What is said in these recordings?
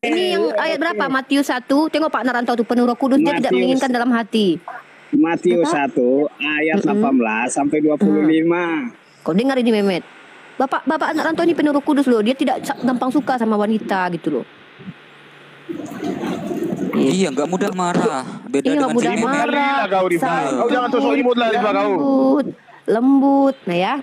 Ini yang ayat berapa? Matius 1. Tengok Pak Narantau tuh, penuh Roh Kudus, dia tidak menginginkan dalam hati. Matius 1 ayat 18 sampai 25. Kau dengar ini Mehmet. Bapak anak rantau ini penuh Roh Kudus loh. Dia tidak gampang suka sama wanita gitu loh. Iya, nggak mudah marah. Beda Iya, dengan mudah marah. Kau jangan tusuk imut lah kau. Lembut. Nah ya.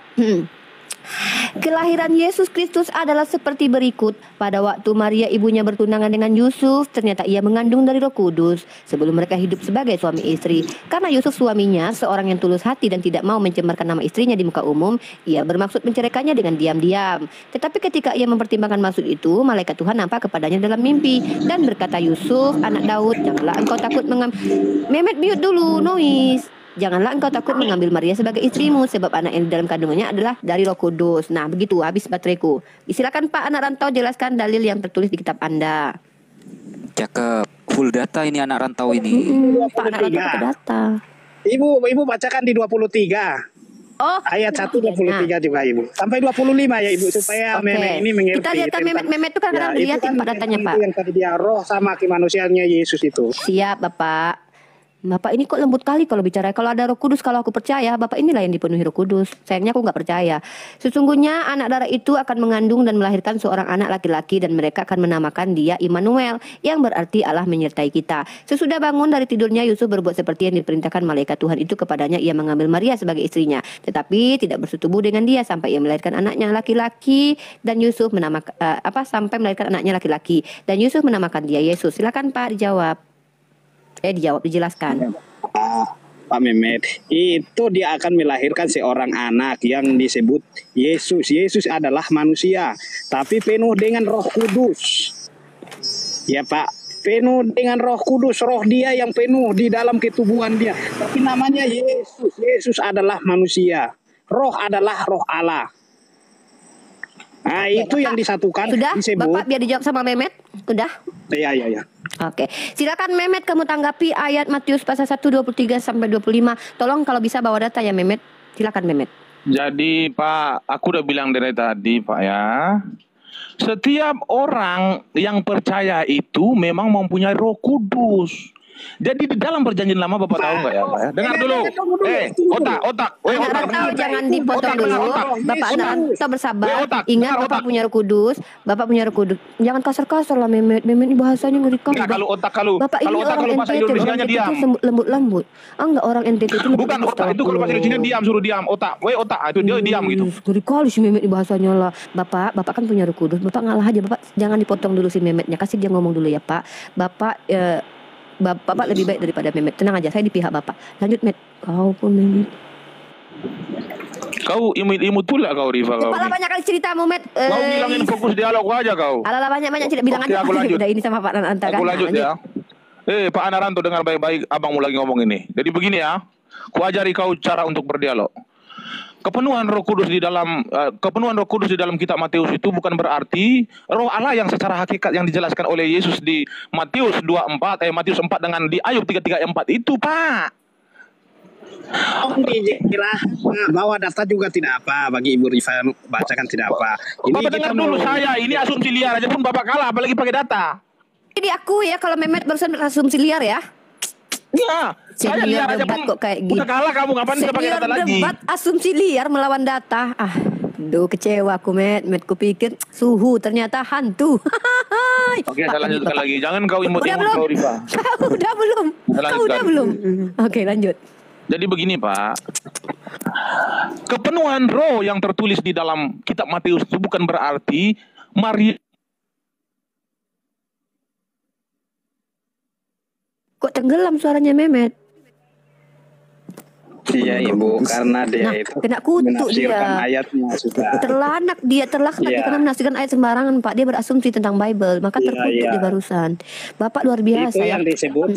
Kelahiran Yesus Kristus adalah seperti berikut. Pada waktu Maria ibunya bertunangan dengan Yusuf, ternyata ia mengandung dari Roh Kudus sebelum mereka hidup sebagai suami istri. Karena Yusuf suaminya seorang yang tulus hati dan tidak mau mencemarkan nama istrinya di muka umum, ia bermaksud menceraikannya dengan diam-diam. Tetapi ketika ia mempertimbangkan maksud itu, malaikat Tuhan nampak kepadanya dalam mimpi dan berkata, "Yusuf, anak Daud, janganlah engkau takut Mehmet mute dulu, noise. Janganlah engkau takut mengambil Maria sebagai istrimu, sebab anak yang di dalam kandungannya adalah dari Roh Kudus." Nah, begitu, habis bateraiku. Silakan Pak anak rantau jelaskan dalil yang tertulis di kitab Anda. Cakep. Full data ini anak rantau ini. Pak anak rantau pakai data. Ibu bacakan di 23. Oh, ayat 1 23 juga Ibu. Sampai 25 ya Ibu, supaya Mehmet ini mengerti. Kita lihat kan Mehmet itu kan kadang dilihatin Pak datanya Pak. Yang tadi dia roh sama kemanusiaannya Yesus itu. Siap Bapak. Bapak ini kok lembut kali kalau bicara. Kalau ada Roh Kudus, kalau aku percaya, Bapak inilah yang dipenuhi Roh Kudus. Sayangnya aku nggak percaya. Sesungguhnya anak darah itu akan mengandung dan melahirkan seorang anak laki-laki, dan mereka akan menamakan dia Immanuel, yang berarti Allah menyertai kita. Sesudah bangun dari tidurnya, Yusuf berbuat seperti yang diperintahkan malaikat Tuhan itu kepadanya. Ia mengambil Maria sebagai istrinya, tetapi tidak bersetubuh dengan dia sampai ia melahirkan anaknya laki-laki, dan Yusuf menamakan sampai melahirkan anaknya laki-laki, dan Yusuf menamakan dia Yesus. Silakan Pak dijawab. Dijelaskan. Pak Mehmet, itu dia akan melahirkan seorang anak yang disebut Yesus. Yesus adalah manusia, tapi penuh dengan Roh Kudus. Ya Pak, penuh dengan Roh Kudus, roh dia yang penuh di dalam ketubuhan dia. Tapi namanya Yesus. Yesus adalah manusia. Roh adalah roh Allah. Nah, itu yang disatukan. Sudah, disebut. Bapak biar dijawab sama Mehmet. Sudah? Iya. Oke, silakan Mehmet kamu tanggapi ayat Matius pasal 1 23 sampai 25. Tolong kalau bisa bawa data ya Mehmet. Silakan Mehmet. Jadi Pak, aku udah bilang dari tadi Pak ya. Setiap orang yang percaya itu memang mempunyai Roh Kudus. Jadi di dalam perjanjian lama Bapak tahu nggak ya Pak ya? Dengar dulu. Otak. Jangan dipotong dulu. Bapak anak bersabar. Ingat Bapak punya Roh Kudus. Bapak punya Roh Kudus. Jangan kasar-kasar lah Mehmet. Mehmet ini bahasanya ngerikan. Kalau otak kalau bahasa NTT, Indonesianya diam. Lembut-lembut. Enggak, orang NTT itu bukan otak itu, kalau bahasa Indonesia diam, suruh diam. Otak itu dia diam gitu. Ngeri kali si Mehmet ini bahasanya lah. Bapak kan punya Roh Kudus. Bapak ngalah aja. Bapak jangan dipotong dulu si Mehmetnya. Kasih dia ngomong dulu ya Pak. Bapak lebih baik daripada Mehmet. Tenang aja, saya di pihak Bapak. Lanjut Met. Kau pun Mehmet. Kau imut pula kau Riva. Kepala banyak kali ceritamu Met. Kau bilangin fokus dialog aja kau. Ala banyak cerita. Bilang aja. Aku lanjut. Udah ini sama Pak Nananta kan. Aku lanjut ya. Pak Anaranto, dengar baik-baik abangmu lagi ngomong ini. Jadi begini ya. Ku ajari kau cara untuk berdialog. Kepenuhan Roh Kudus di dalam kitab Matius itu bukan berarti Roh Allah yang secara hakikat yang dijelaskan oleh Yesus di Matius 24 Matius 4 dengan di Ayub 3:4 itu, Pak. Dikira bawa data juga tidak apa, bagi Ibu Riva bacakan tidak apa. Ini Bapak dengar dulu saya, ini asumsi liar aja pun Bapak kalah apalagi pakai data. Jadi aku ya kalau Mehmet barusan berasumsi liar ya. Iya, saya liar aja pun kayak gitu. Udah kalah kamu, ngapain kita pakai data lagi? Debat asumsi liar melawan data. Duh kecewa aku Met ku pikir suhu ternyata hantu. Oke, saya lanjutkan lagi. Jangan kau imut-imut kau Riva. Kau udah belum? Oke, lanjut. Jadi begini Pak, kepenuhan roh yang tertulis di dalam kitab Matius itu bukan berarti Maria. Kok tenggelam suaranya Mehmet? Iya Ibu, karena dia itu kena kutuk dia. Ayatnya sudah. Terlaknat dia karena menafsirkan ayat sembarangan Pak. Dia berasumsi tentang Bible, maka terkutuk dia barusan. Bapak luar biasa itu ya. Yang disebut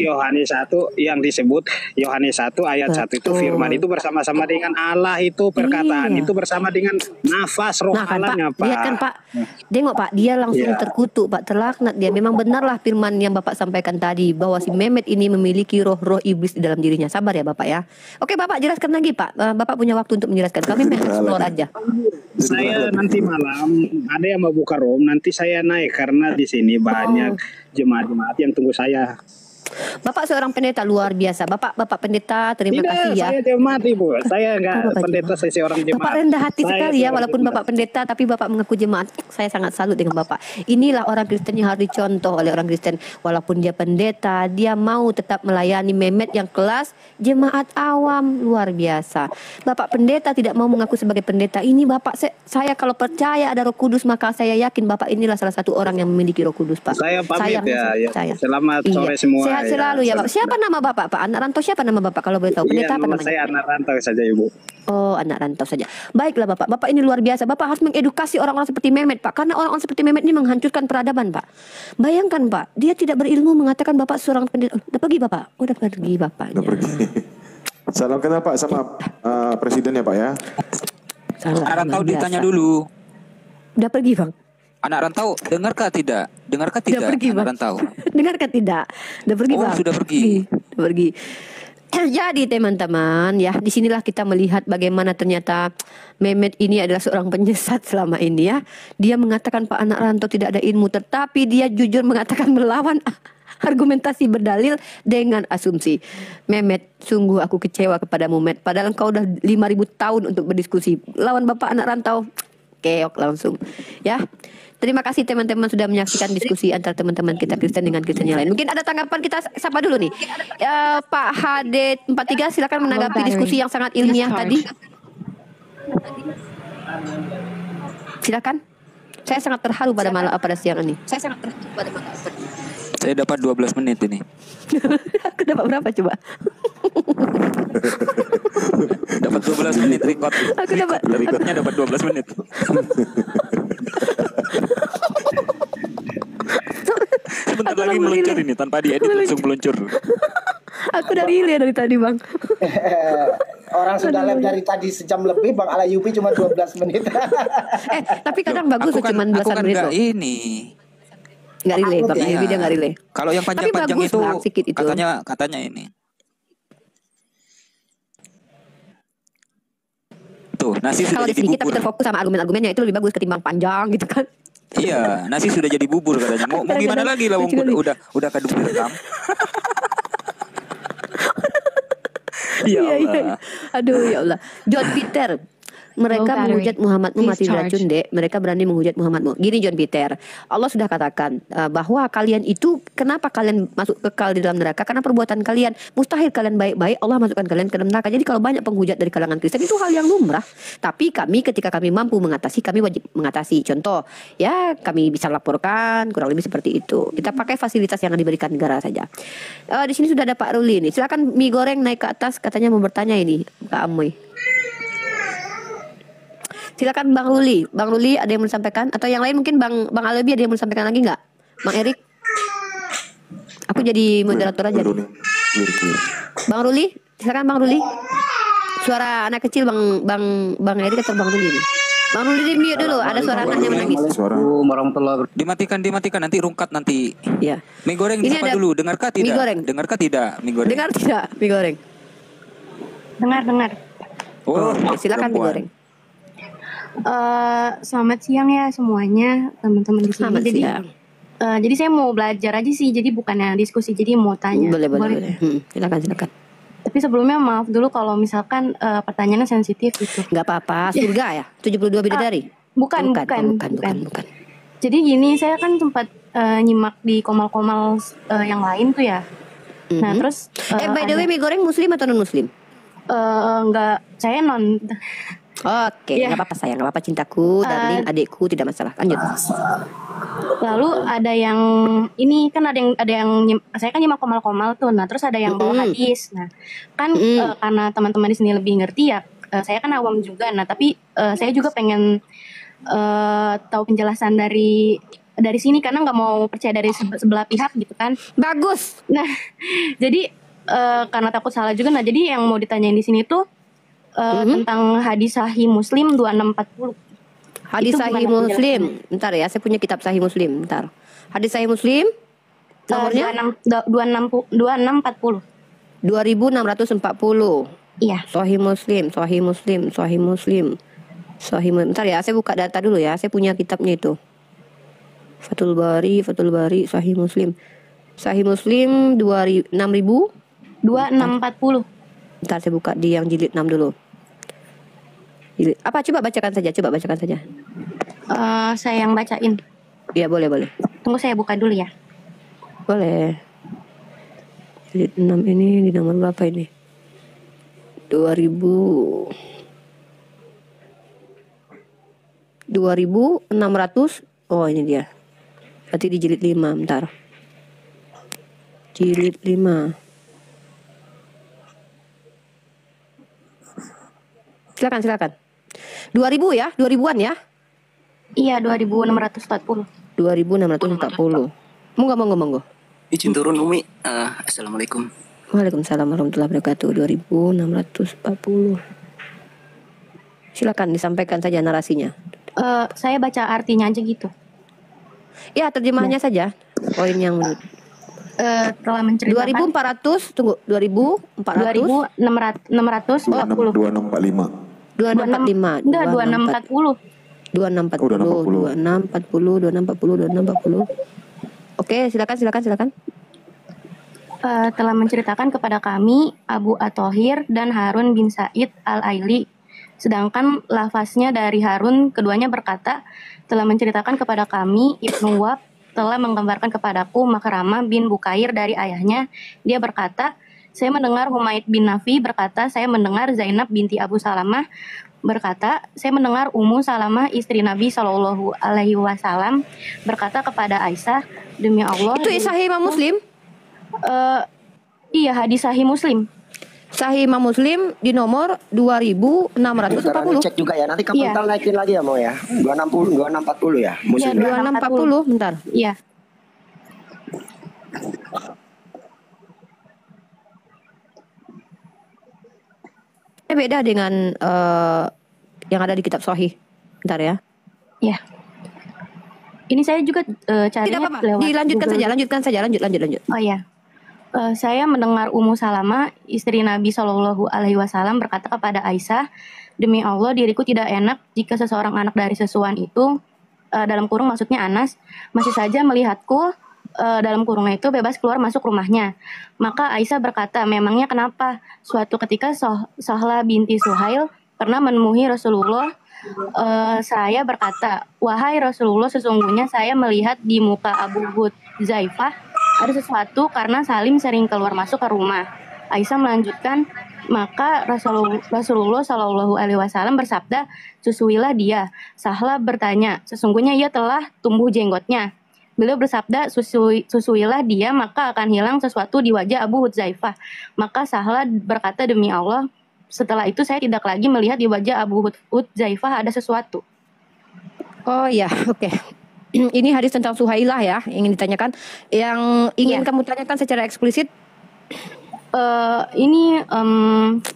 Yohanes 1 ayat 1 itu firman itu bersama-sama dengan Allah, itu perkataan itu bersama dengan nafas roh Allahnya Pak. Lihat kan Pak. Tengok Pak, dia langsung terkutuk Pak, terlaknat dia. Memang benarlah firman yang Bapak sampaikan tadi bahwa si Mehmet ini memiliki roh-roh iblis di dalam dirinya. Sabar ya Bapak ya. Oke Bapak jelaskan lagi Pak. Bapak punya waktu untuk menjelaskan. Kami explore aja. Saya nanti malam ada yang mau buka room, nanti saya naik karena di sini banyak jemaat-jemaat yang tunggu saya. Bapak seorang pendeta luar biasa. Bapak pendeta, terima kasih ya. Saya jemaat Ibu. Saya enggak Bapak pendeta, saya seorang jemaat. Bapak rendah hati Saya sekali ya, seorang walaupun jemaat. Bapak pendeta tapi Bapak mengaku jemaat. Saya sangat salut dengan Bapak. Inilah orang Kristen yang harus dicontoh oleh orang Kristen. Walaupun dia pendeta, dia mau tetap melayani Mehmet yang kelas jemaat awam, luar biasa. Bapak pendeta tidak mau mengaku sebagai pendeta. Ini Bapak, saya kalau percaya ada Roh Kudus, maka saya yakin Bapak inilah salah satu orang yang memiliki Roh Kudus, Pak. Saya pamit ya. Saya. Selamat sore semua. Sehat selalu ya, Pak. Siapa nama Bapak, Pak? Anak rantau siapa nama Bapak kalau boleh tahu? Pendeta apa namanya? Saya anak rantau saja, Ibu. Oh, anak rantau saja. Baiklah Bapak. Bapak ini luar biasa. Bapak harus mengedukasi orang-orang seperti Mehmet, Pak. Karena orang-orang seperti Mehmet ini menghancurkan peradaban, Pak. Bayangkan, Pak. Dia tidak berilmu mengatakan Bapak seorang pendeta. Udah pergi, Bapak. Udah pergi, Bapaknya. Udah pergi. Salam kenal Pak sama presiden ya Pak ya. Salah, Anak rantau luar biasa. ditanya dulu. Udah pergi, Bang. Anak rantau, dengarkah tidak? Dengarkah Udah tidak? pergi, Anak Bang. rantau. Dengarkan tidak? Udah pergi, Oh, Bang. sudah pergi. Udah pergi. Jadi teman-teman ya, disinilah kita melihat bagaimana ternyata Mehmet ini adalah seorang penyesat selama ini ya. Dia mengatakan Pak anak rantau tidak ada ilmu, tetapi dia jujur mengatakan melawan argumentasi berdalil dengan asumsi. Mehmet, sungguh aku kecewa kepadamu Mehmet. Padahal engkau udah 5.000 tahun untuk berdiskusi. Lawan Bapak anak rantau, keok langsung ya. Terima kasih teman-teman sudah menyaksikan diskusi antara teman-teman kita Kristen dengan Kristen yang lain. Mungkin ada tanggapan, kita sapa dulu nih. Pak HD43 silakan menanggapi diskusi yang sangat ilmiah tadi. Silakan. Saya sangat terharu pada siang ini. Saya dapat 12 menit ini. Aku dapat berapa coba? Dapat 12 menit record. Aku dapat. Recordnya dapat 12 menit. Sebentar Aku lagi langsung meluncur relay. ini tanpa diedit langsung meluncur. Aku udah relay dari tadi bang. Orang sudah live dari tadi sejam lebih, Bang Alayubi cuma 12 menit. Tapi kadang bagus Aku kan, cuman aku belasan kan menit nggak loh. ini. Nggak relay bang, Iya. Ayubi dia nggak relay. Kalau yang panjang-panjang bagus, itu, Bang, sikit itu. katanya ini. Tuh, nasi sudah Kalau di jadi sini kita bubur. terfokus sama argumen-argumennya itu lebih bagus ketimbang panjang gitu kan. Iya, nasi sudah jadi bubur katanya. Mau gimana lagi lah, Lucu kali. udah kadung direkam. Ya Allah. Aduh ya Allah. John Peter, mereka Low battery. menghujat Muhammadmu Please mati charge. beracun dek. Mereka berani menghujat Muhammadmu. Gini John Peter, Allah sudah katakan bahwa kalian itu kenapa kalian masuk kekal di dalam neraka? Karena perbuatan kalian. Mustahil kalian baik-baik, Allah masukkan kalian ke dalam neraka. Jadi kalau banyak penghujat dari kalangan Kristen itu hal yang lumrah. Tapi kami ketika kami mampu mengatasi, kami wajib mengatasi. Contoh, ya kami bisa laporkan kurang lebih seperti itu. Kita pakai fasilitas yang diberikan negara saja. Di sini sudah ada Pak Ruli nih. Silakan mie goreng naik ke atas, katanya mau bertanya ini Kak Amoy. Silakan Bang Ruli. Bang Ruli ada yang mau disampaikan? Atau yang lain mungkin Bang Alebi ada yang mau disampaikan lagi nggak? Bang Erik? Aku jadi moderator aja nih. Bang Ruli, silakan Bang Ruli. Suara anak kecil Bang Erik atau Bang Ruli nih? Bang Ruli di mute dulu, ada suara anaknya menangis. Suara. Dimatikan nanti rungkat nanti. Ya. Mie goreng Ini disapa ada dulu, dengarkah tidak? mie goreng. Dengarkah tidak mie goreng? Dengar tidak mie goreng? Dengar. Oh, Silakan mie perempuan. goreng. Selamat siang ya semuanya teman-teman di sini. Selamat Jadi, siang. jadi saya mau belajar aja sih. Jadi bukannya diskusi. Jadi mau tanya. Boleh. Silakan. Tapi sebelumnya maaf dulu kalau misalkan pertanyaannya sensitif gitu. Nggak apa-apa. Surga ya? 72 bidadari? Bukan. Jadi gini, saya kan sempat nyimak di komal-komal yang lain tuh ya. Nah terus. By the way mie goreng muslim atau non muslim? Enggak, saya non. Oke, Iya. nggak apa-apa sayang, nggak apa-apa cintaku, darling, adikku, tidak masalah. Lanjut. Lalu ada yang ini kan ada yang saya kan nyimak komal-komal tuh. Nah, terus ada yang bawa hadis. Nah, kan karena teman-teman di sini lebih ngerti ya. Saya kan awam juga. Nah, tapi saya juga pengen tahu penjelasan dari sini karena nggak mau percaya dari sebelah pihak gitu kan. Bagus. Nah, jadi karena takut salah juga. Nah, jadi yang mau ditanyain di sini tuh tentang hadis Sahih Muslim 2640. Hadis Itu Sahih gimana Muslim. Bentar ya, saya punya kitab Sahih Muslim. Bentar. Hadis Sahih Muslim nomornya 2640. 2640. Iya. Sahih Muslim, Sahih Muslim, Sahih Muslim. Sahih Muslim. Bentar ya, saya buka data dulu ya. Saya punya kitabnya itu. Fathul Bari, Sahih Muslim. Sahih Muslim 6.000. 2640. Bentar saya buka di yang jilid 6 dulu. Jilid apa? Coba bacakan saja. Saya yang bacain. Iya, boleh. Tunggu saya buka dulu ya. Boleh. Jilid 6 ini di nomor berapa ini? 2600. Oh, ini dia. Berarti di jilid 5, bentar. Jilid 5. Silakan. 2000 ya? 2000-an ya? Iya, 2640. 2640. Monggo. Izin turun Umi. Assalamualaikum. Waalaikumsalam warahmatullahi wabarakatuh. 2640. Silakan disampaikan saja narasinya. Saya baca artinya aja gitu. Ya, terjemahnya saja. Poin yang Telah menceritakan 2400, tunggu, 2400 2640. 2645. 2645. Enggak, 2640. 2640. Oke, silakan. Telah menceritakan kepada kami Abu At-Thahir dan Harun bin Said Al-Aili. Sedangkan lafaznya dari Harun, keduanya berkata, telah menceritakan kepada kami Ibnu Wahb telah menggambarkan kepadaku Makramah bin Bukair dari ayahnya. Dia berkata, saya mendengar Humaid bin Nafi berkata, saya mendengar Zainab binti Abu Salamah berkata, saya mendengar Ummu Salamah istri Nabi Shallallahu Alaihi Wasallam berkata kepada Aisyah, demi Allah. Itu Sahih Imam Muslim? Iya, hadis Sahih Muslim. Sahih Imam Muslim di nomor 2640. Cek juga ya. Nanti kapital naikin lagi ya mau ya. 2640 ya. Iya, 2640, bentar. Iya. Beda dengan yang ada di kitab Sahih. Bentar ya. Iya. Ini saya juga carinya Tidak apa-apa. lewat Dilanjutkan Google. saja. Lanjut. Oh iya. Saya mendengar Ummu Salamah, istri Nabi Shallallahu Alaihi Wasallam berkata kepada Aisyah, demi Allah diriku tidak enak jika seseorang anak dari sesuan itu, dalam kurung maksudnya Anas, masih saja melihatku, dalam kurungnya itu bebas keluar masuk rumahnya. Maka Aisyah berkata, memangnya kenapa? Suatu ketika Sahla binti Suhail pernah menemui Rasulullah. Saya berkata, wahai Rasulullah, sesungguhnya saya melihat di muka Abu Hudzaifah ada sesuatu karena Salim sering keluar masuk ke rumah. Aisyah melanjutkan, maka Rasulullah Shallallahu Alaihi Wasallam bersabda, susuilah dia. Sahla bertanya, sesungguhnya ia telah tumbuh jenggotnya. Beliau bersabda, susuilah dia, maka akan hilang sesuatu di wajah Abu Hudzaifah. Maka Sahla berkata, demi Allah, setelah itu saya tidak lagi melihat di wajah Abu Hudzaifah ada sesuatu. Oh ya, oke. Ini hadis tentang Suhailah ya, ingin ditanyakan. Yang ingin kamu tanyakan secara eksplisit? Ini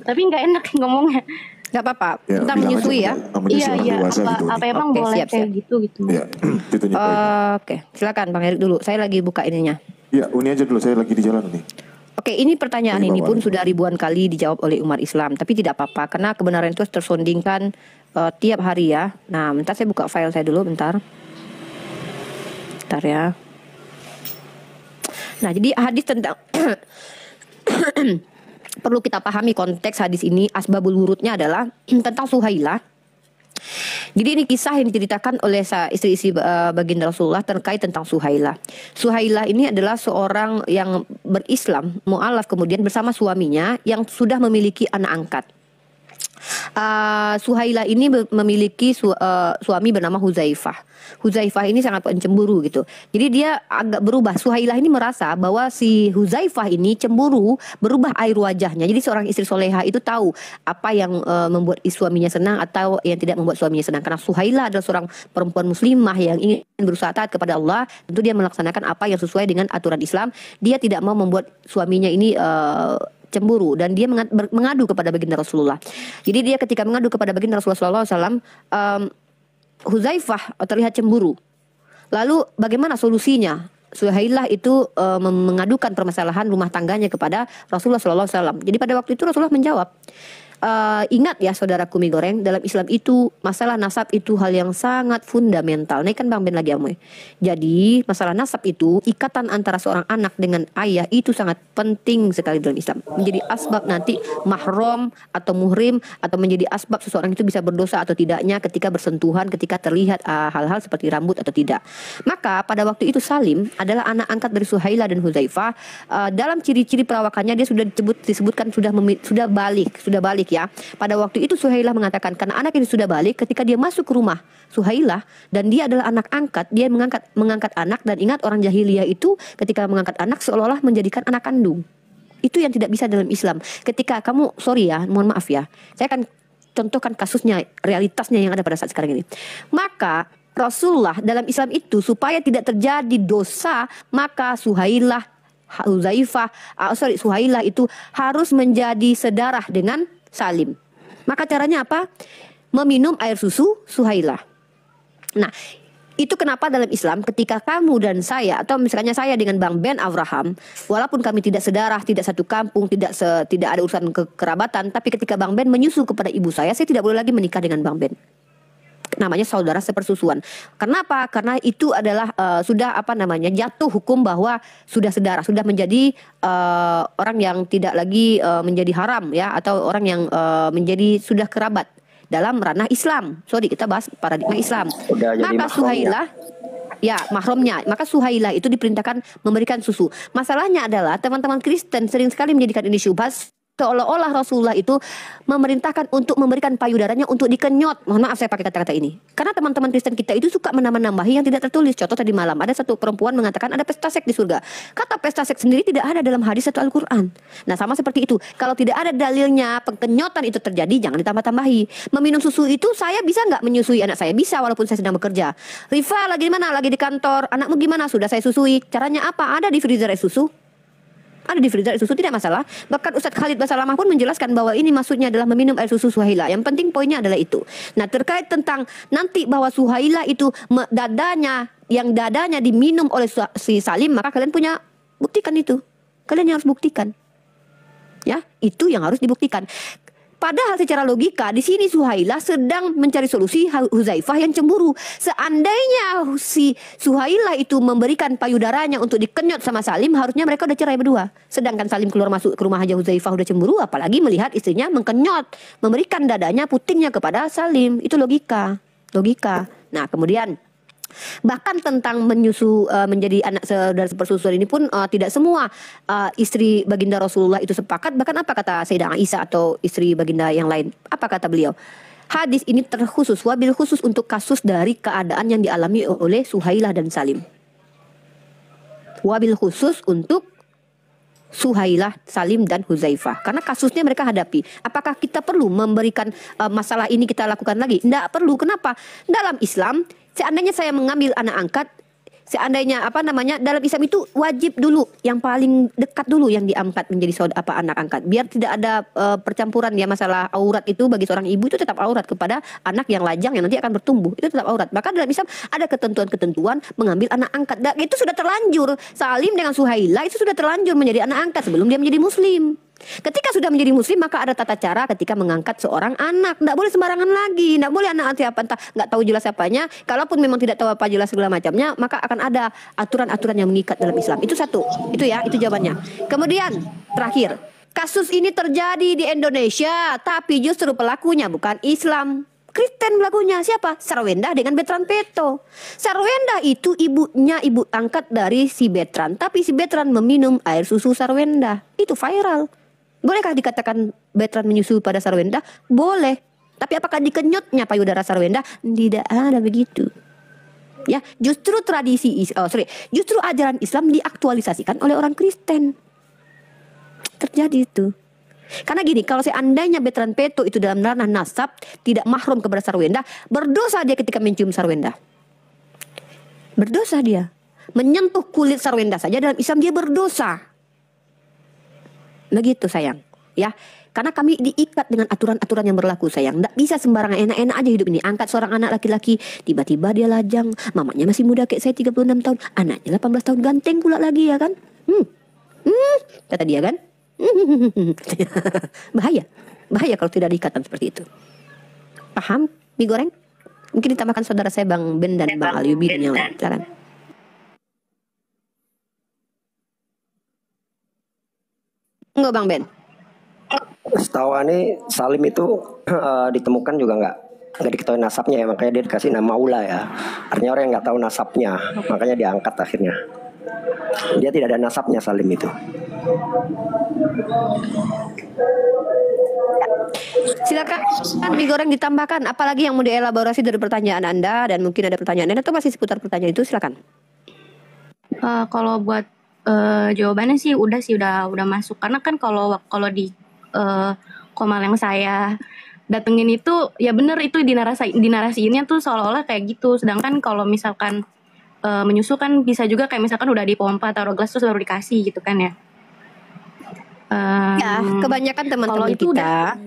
tapi nggak enak ngomongnya. Nggak apa-apa, Ya, kita bilang menyusui aja, ya. Iya. dewasa gitu. Apa emang Oke, boleh siap. kayak gitu? Ya, ditunjuk poin. Oke, silakan Bang Erik dulu. Saya lagi buka ininya. Ya, Uni aja dulu, saya lagi di jalan nih. Oke, ini pertanyaan Dari ini bawah. pun sudah ribuan kali dijawab oleh umat Islam, tapi tidak apa-apa karena kebenaran itu tersondingkan tiap hari ya. Nah, bentar saya buka file saya dulu, bentar ya. Nah, jadi hadis tentang perlu kita pahami konteks hadis ini. Asbabul wurudnya adalah tentang Suhailah. Jadi ini kisah yang diceritakan oleh istri-istri baginda Rasulullah terkait tentang Suhailah. Suhailah ini adalah seorang yang berislam, mu'alaf kemudian bersama suaminya yang sudah memiliki anak angkat. Suhailah ini memiliki suami bernama Hudzaifah. Hudzaifah ini sangat pencemburu gitu. Jadi dia agak berubah. Suhailah ini merasa bahwa si Hudzaifah ini cemburu, berubah air wajahnya. Jadi seorang istri soleha itu tahu apa yang membuat suaminya senang atau yang tidak membuat suaminya senang. Karena Suhailah adalah seorang perempuan muslimah yang ingin berusaha taat kepada Allah. Tentu dia melaksanakan apa yang sesuai dengan aturan Islam. Dia tidak mau membuat suaminya ini cemburu, dan dia mengadu kepada baginda Rasulullah. Jadi dia ketika mengadu kepada baginda Rasulullah SAW, Hudzaifah terlihat cemburu. Lalu bagaimana solusinya? Suhailah itu mengadukan permasalahan rumah tangganya kepada Rasulullah SAW. Jadi pada waktu itu Rasulullah menjawab, ingat ya saudaraku mie goreng, dalam Islam itu masalah nasab itu hal yang sangat fundamental. Nah kan Bang Ben lagi amoy. Jadi masalah nasab itu, ikatan antara seorang anak dengan ayah itu sangat penting sekali dalam Islam. Menjadi asbab nanti mahram atau muhrim, atau menjadi asbab seseorang itu bisa berdosa atau tidaknya ketika bersentuhan, ketika terlihat hal-hal seperti rambut atau tidak. Maka pada waktu itu Salim adalah anak angkat dari Suhailah dan Hudzaifah. Dalam ciri-ciri perawakannya dia sudah disebutkan sudah balik ya. Pada waktu itu Suhailah mengatakan karena anak ini sudah balik, ketika dia masuk ke rumah Suhailah dan dia adalah anak angkat, dia mengangkat anak. Dan ingat orang jahiliyah itu ketika mengangkat anak seolah-olah menjadikan anak kandung. Itu yang tidak bisa dalam Islam. Ketika kamu, sorry ya, mohon maaf ya, saya akan contohkan kasusnya, realitasnya yang ada pada saat sekarang ini. Maka Rasulullah dalam Islam itu supaya tidak terjadi dosa, maka Suhailah itu harus menjadi sedarah dengan Salim. Maka caranya apa? Meminum air susu Suhailah. Nah, itu kenapa dalam Islam ketika kamu dan saya, atau misalnya saya dengan Bang Ben Abraham, walaupun kami tidak sedarah, tidak satu kampung, tidak ada urusan kekerabatan, tapi ketika Bang Ben menyusu kepada ibu saya tidak boleh lagi menikah dengan Bang Ben. Namanya saudara sepersusuan. Kenapa? Karena itu adalah sudah jatuh hukum bahwa sudah sedarah, sudah menjadi orang yang tidak lagi menjadi haram ya, atau orang yang menjadi sudah kerabat dalam ranah Islam. Sorry, kita bahas paradigma Islam. Maka Suhailah mahramnya. Maka Suhailah itu diperintahkan memberikan susu. Masalahnya adalah teman-teman Kristen sering sekali menjadikan ini syubhat, seolah-olah Rasulullah itu memerintahkan untuk memberikan payudaranya untuk dikenyot. Mohon maaf saya pakai kata-kata ini. Karena teman-teman Kristen kita itu suka menambah-nambahi yang tidak tertulis. Contoh tadi malam ada satu perempuan mengatakan ada pesta seks di surga. Kata pesta seks sendiri tidak ada dalam hadis atau Al-Quran. Nah sama seperti itu. Kalau tidak ada dalilnya pengkenyotan itu terjadi, jangan ditambah-tambahi. Meminum susu itu saya bisa nggak menyusui anak saya? Bisa walaupun saya sedang bekerja. Rifa lagi di mana? Lagi di kantor. Anakmu gimana? Sudah saya susui. Caranya apa? Ada di freezer susu. Ada di freezer air susu, tidak masalah. Bahkan Ustadz Khalid Basalamah pun menjelaskan bahwa ini maksudnya adalah meminum air susu Suhailah. Yang penting poinnya adalah itu. Nah terkait tentang nanti bahwa Suhailah itu dadanya diminum oleh si Salim, maka kalian punya buktikan itu. Kalian yang harus buktikan. Ya, itu yang harus dibuktikan. Padahal secara logika di sini Suhailah sedang mencari solusi Hudzaifah yang cemburu. Seandainya si Suhailah itu memberikan payudaranya untuk dikenyot sama Salim, harusnya mereka udah cerai berdua. Sedangkan Salim keluar masuk ke rumah Haja Hudzaifah udah cemburu, apalagi melihat istrinya mengkenyot, memberikan dadanya, putingnya kepada Salim. Itu logika. Nah kemudian bahkan tentang menyusu menjadi anak saudara sepersusuan ini pun tidak semua istri baginda Rasulullah itu sepakat. Bahkan apa kata Sayyidah Aisyah atau istri baginda yang lain? Apa kata beliau? Hadis ini terkhusus, wabil khusus untuk kasus dari keadaan yang dialami oleh Suhailah dan Salim. Wabil khusus untuk Suhailah, Salim dan Hudzaifah. Karena kasusnya mereka hadapi. Apakah kita perlu memberikan masalah ini kita lakukan lagi? Tidak perlu. Kenapa? Dalam Islam seandainya saya mengambil anak angkat, seandainya dalam Islam itu wajib dulu yang paling dekat dulu yang diangkat menjadi anak angkat, biar tidak ada percampuran ya. Masalah aurat itu bagi seorang ibu itu tetap aurat kepada anak yang lajang yang nanti akan bertumbuh, itu tetap aurat. Maka dalam Islam ada ketentuan-ketentuan mengambil anak angkat. Dan itu sudah terlanjur. Salim dengan Suhailah itu sudah terlanjur menjadi anak angkat sebelum dia menjadi muslim. Ketika sudah menjadi muslim, maka ada tata cara ketika mengangkat seorang anak. Tidak boleh sembarangan lagi. Tidak boleh anak siapa entah nggak tahu jelas apanya. Kalaupun memang tidak tahu apa jelas segala macamnya, maka akan ada aturan-aturan yang mengikat dalam Islam. Itu satu. Itu ya, itu jawabannya. Kemudian terakhir, kasus ini terjadi di Indonesia, tapi justru pelakunya bukan Islam. Kristen pelakunya siapa? Sarwendah dengan Bertrand Peto. Sarwendah itu ibunya ibu angkat dari si Bertrand, tapi si Bertrand meminum air susu Sarwendah. Itu viral. Bolehkah dikatakan Bertrand menyusu pada Sarwendah? Boleh. Tapi apakah dikenyotnya payudara Sarwendah? Tidak ada begitu. Ya, justru justru ajaran Islam diaktualisasikan oleh orang Kristen. Terjadi itu. Karena gini, kalau seandainya Bertrand Peto itu dalam ranah nasab tidak mahram kepada Sarwendah, berdosa dia ketika mencium Sarwendah. Berdosa dia. Menyentuh kulit Sarwendah saja dalam Islam dia berdosa. Begitu sayang, ya. Karena kami diikat dengan aturan-aturan yang berlaku sayang. Nggak bisa sembarangan enak-enak aja hidup ini. Angkat seorang anak laki-laki, tiba-tiba dia lajang. Mamanya masih muda kayak saya 36 tahun. Anaknya 18 tahun ganteng pula lagi ya kan. Kata dia kan. Bahaya. Bahaya kalau tidak diikatan seperti itu. Paham mie goreng? Mungkin ditambahkan saudara saya Bang Ben dan Bang Alyubi dan yang lain. Silakan. Enggak Bang Ben. Setahu Ani Salim itu ditemukan juga nggak diketahui nasabnya ya, makanya dia dikasih nama Ula ya. Artinya orang yang nggak tahu nasabnya, makanya diangkat akhirnya. Dia tidak ada nasabnya Salim itu. Silakan mie goreng ditambahkan. Apalagi yang mau dielaborasi dari pertanyaan Anda dan mungkin ada pertanyaan Anda atau masih seputar pertanyaan itu silakan. Kalau buat jawabannya sih udah masuk, karena kan kalau di komal yang saya datengin itu ya bener itu dinarasiinnya tuh seolah-olah kayak gitu. Sedangkan kalau misalkan menyusu kan bisa juga kayak misalkan udah dipompa taruh gelas terus baru dikasih gitu kan ya. Ya, kebanyakan teman-teman kita.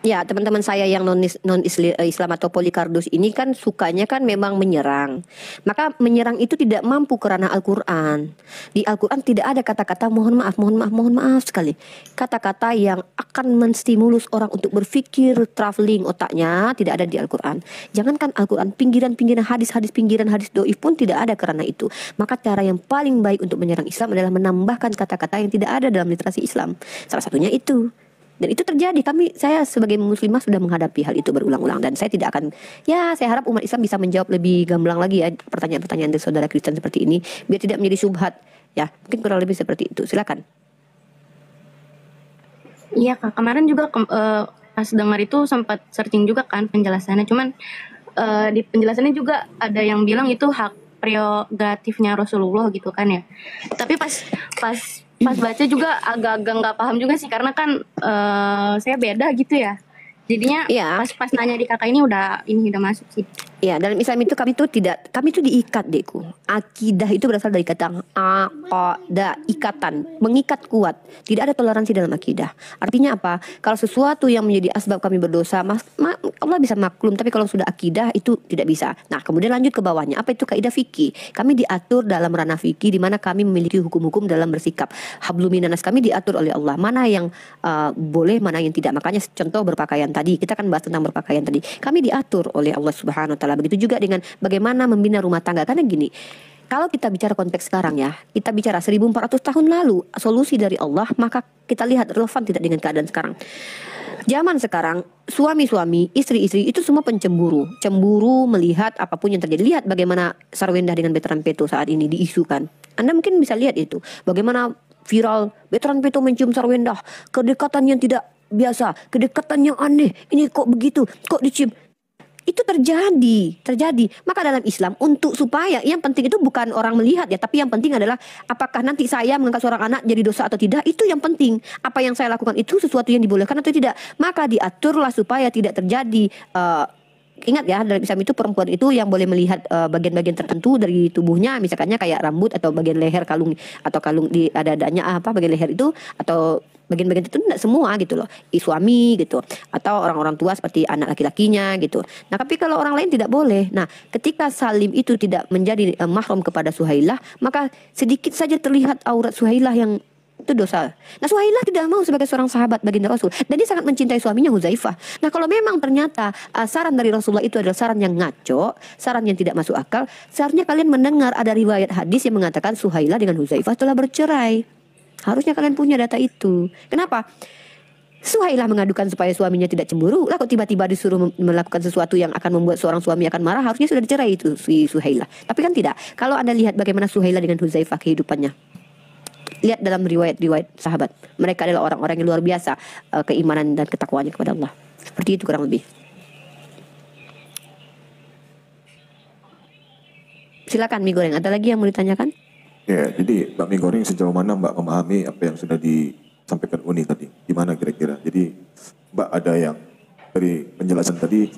Ya, teman-teman saya yang non Islam atau polikardus ini kan sukanya kan memang menyerang. Maka menyerang itu tidak mampu karena Al-Quran. Di Al-Quran tidak ada kata-kata mohon maaf sekali. Kata-kata yang akan menstimulus orang untuk berpikir, traveling otaknya tidak ada di Al-Quran. Jangankan Al-Quran, pinggiran-pinggiran hadis-hadis, pinggiran hadis doif pun tidak ada karena itu. Maka cara yang paling baik untuk menyerang Islam adalah menambahkan kata-kata yang tidak ada dalam literasi Islam. Salah satunya itu. Dan itu terjadi, saya sebagai muslimah sudah menghadapi hal itu berulang-ulang. Dan saya tidak akan, saya harap umat Islam bisa menjawab lebih gamblang lagi ya pertanyaan-pertanyaan dari saudara Kristen seperti ini, biar tidak menjadi syubhat. Ya, mungkin kurang lebih seperti itu. Silakan. Iya Kak, kemarin juga pas dengar itu sempat searching juga kan penjelasannya. Cuman di penjelasannya juga ada yang bilang itu hak prerogatifnya Rasulullah gitu kan ya. Tapi pas baca juga agak-agak nggak paham juga sih, karena kan saya beda gitu ya. Jadinya pas nanya di kakak ini udah masuk sih. Ya, dalam Islam itu kami itu diikat Deku. Akidah itu berasal dari kata aqada, ikatan, mengikat kuat. Tidak ada toleransi dalam akidah. Artinya apa? Kalau sesuatu yang menjadi asbab kami berdosa, Allah bisa maklum, tapi kalau sudah akidah itu tidak bisa. Nah, kemudian lanjut ke bawahnya. Apa itu kaidah fikih? Kami diatur dalam ranah fikih di mana kami memiliki hukum-hukum dalam bersikap. Hablum minanas kami diatur oleh Allah. Mana yang boleh, mana yang tidak. Makanya contoh berpakaian tadi, kita kan bahas tentang berpakaian tadi. Kami diatur oleh Allah Subhanahu wa taala. Begitu juga dengan bagaimana membina rumah tangga. Karena gini, kalau kita bicara konteks sekarang ya, kita bicara 1400 tahun lalu solusi dari Allah, maka kita lihat relevan tidak dengan keadaan sekarang. Zaman sekarang suami-suami, istri-istri itu semua pencemburu, cemburu melihat apapun yang terjadi. Lihat bagaimana Sarwendah dengan Veteran Peto saat ini diisukan. Anda mungkin bisa lihat itu, bagaimana viral Veteran Peto mencium Sarwendah, kedekatan yang tidak biasa, kedekatan yang aneh. Ini kok begitu, kok dicium. Itu terjadi. Maka dalam Islam untuk supaya yang penting itu bukan orang melihat ya, tapi yang penting adalah apakah nanti saya mengangkat seorang anak jadi dosa atau tidak, itu yang penting. Apa yang saya lakukan itu sesuatu yang dibolehkan atau tidak. Maka diaturlah supaya tidak terjadi. Ingat ya, dalam Islam itu perempuan itu yang boleh melihat bagian-bagian tertentu dari tubuhnya, misalkannya kayak rambut atau bagian leher kalung atau kalung di ada-adanya bagian leher itu, atau bagian-bagian itu tidak semua gitu loh, suami gitu, atau orang-orang tua seperti anak laki-lakinya gitu. Nah, tapi kalau orang lain tidak boleh. Nah, ketika Salim itu tidak menjadi mahram kepada Suhailah, maka sedikit saja terlihat aurat Suhailah yang itu dosa. Nah, Suhailah tidak mau sebagai seorang sahabat baginda Rasul, dan dia sangat mencintai suaminya Huzaifah. Nah, kalau memang ternyata saran dari Rasulullah itu adalah saran yang ngaco, saran yang tidak masuk akal, seharusnya kalian mendengar ada riwayat hadis yang mengatakan Suhailah dengan Huzaifah telah bercerai. Harusnya kalian punya data itu. Kenapa? Suhailah mengadukan supaya suaminya tidak cemburu. Lah kok tiba-tiba disuruh melakukan sesuatu yang akan membuat seorang suami akan marah, harusnya sudah dicerai itu si Suhailah. Tapi kan tidak. Kalau Anda lihat bagaimana Suhailah dengan Huzaifah kehidupannya, lihat dalam riwayat-riwayat sahabat, mereka adalah orang-orang yang luar biasa keimanan dan ketakwaannya kepada Allah. Seperti itu kurang lebih. Silakan mie goreng, ada lagi yang mau ditanyakan? Ya, jadi Mbak Mie Goreng sejauh mana Mbak memahami apa yang sudah disampaikan Uni tadi? Gimana kira-kira? Jadi Mbak ada yang dari penjelasan tadi,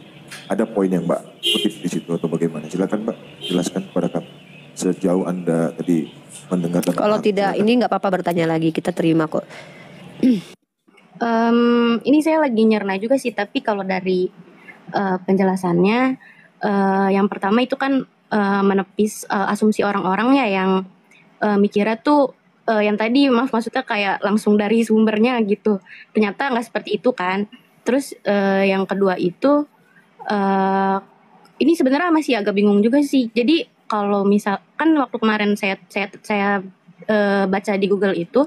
ada poin yang Mbak kutip di situ atau bagaimana? Silakan Mbak, jelaskan kepada kami. Sejauh Anda tadi mendengar. Kalau tidak, ini nggak apa-apa bertanya lagi, kita terima kok. Ini saya lagi nyerna juga sih, tapi kalau dari penjelasannya, yang pertama itu kan menepis asumsi orang-orang ya yang mikirnya tuh yang tadi maksudnya kayak langsung dari sumbernya gitu. Ternyata nggak seperti itu kan. Terus yang kedua itu ini sebenarnya masih agak bingung juga sih. Jadi kalau misalkan waktu kemarin saya baca di Google itu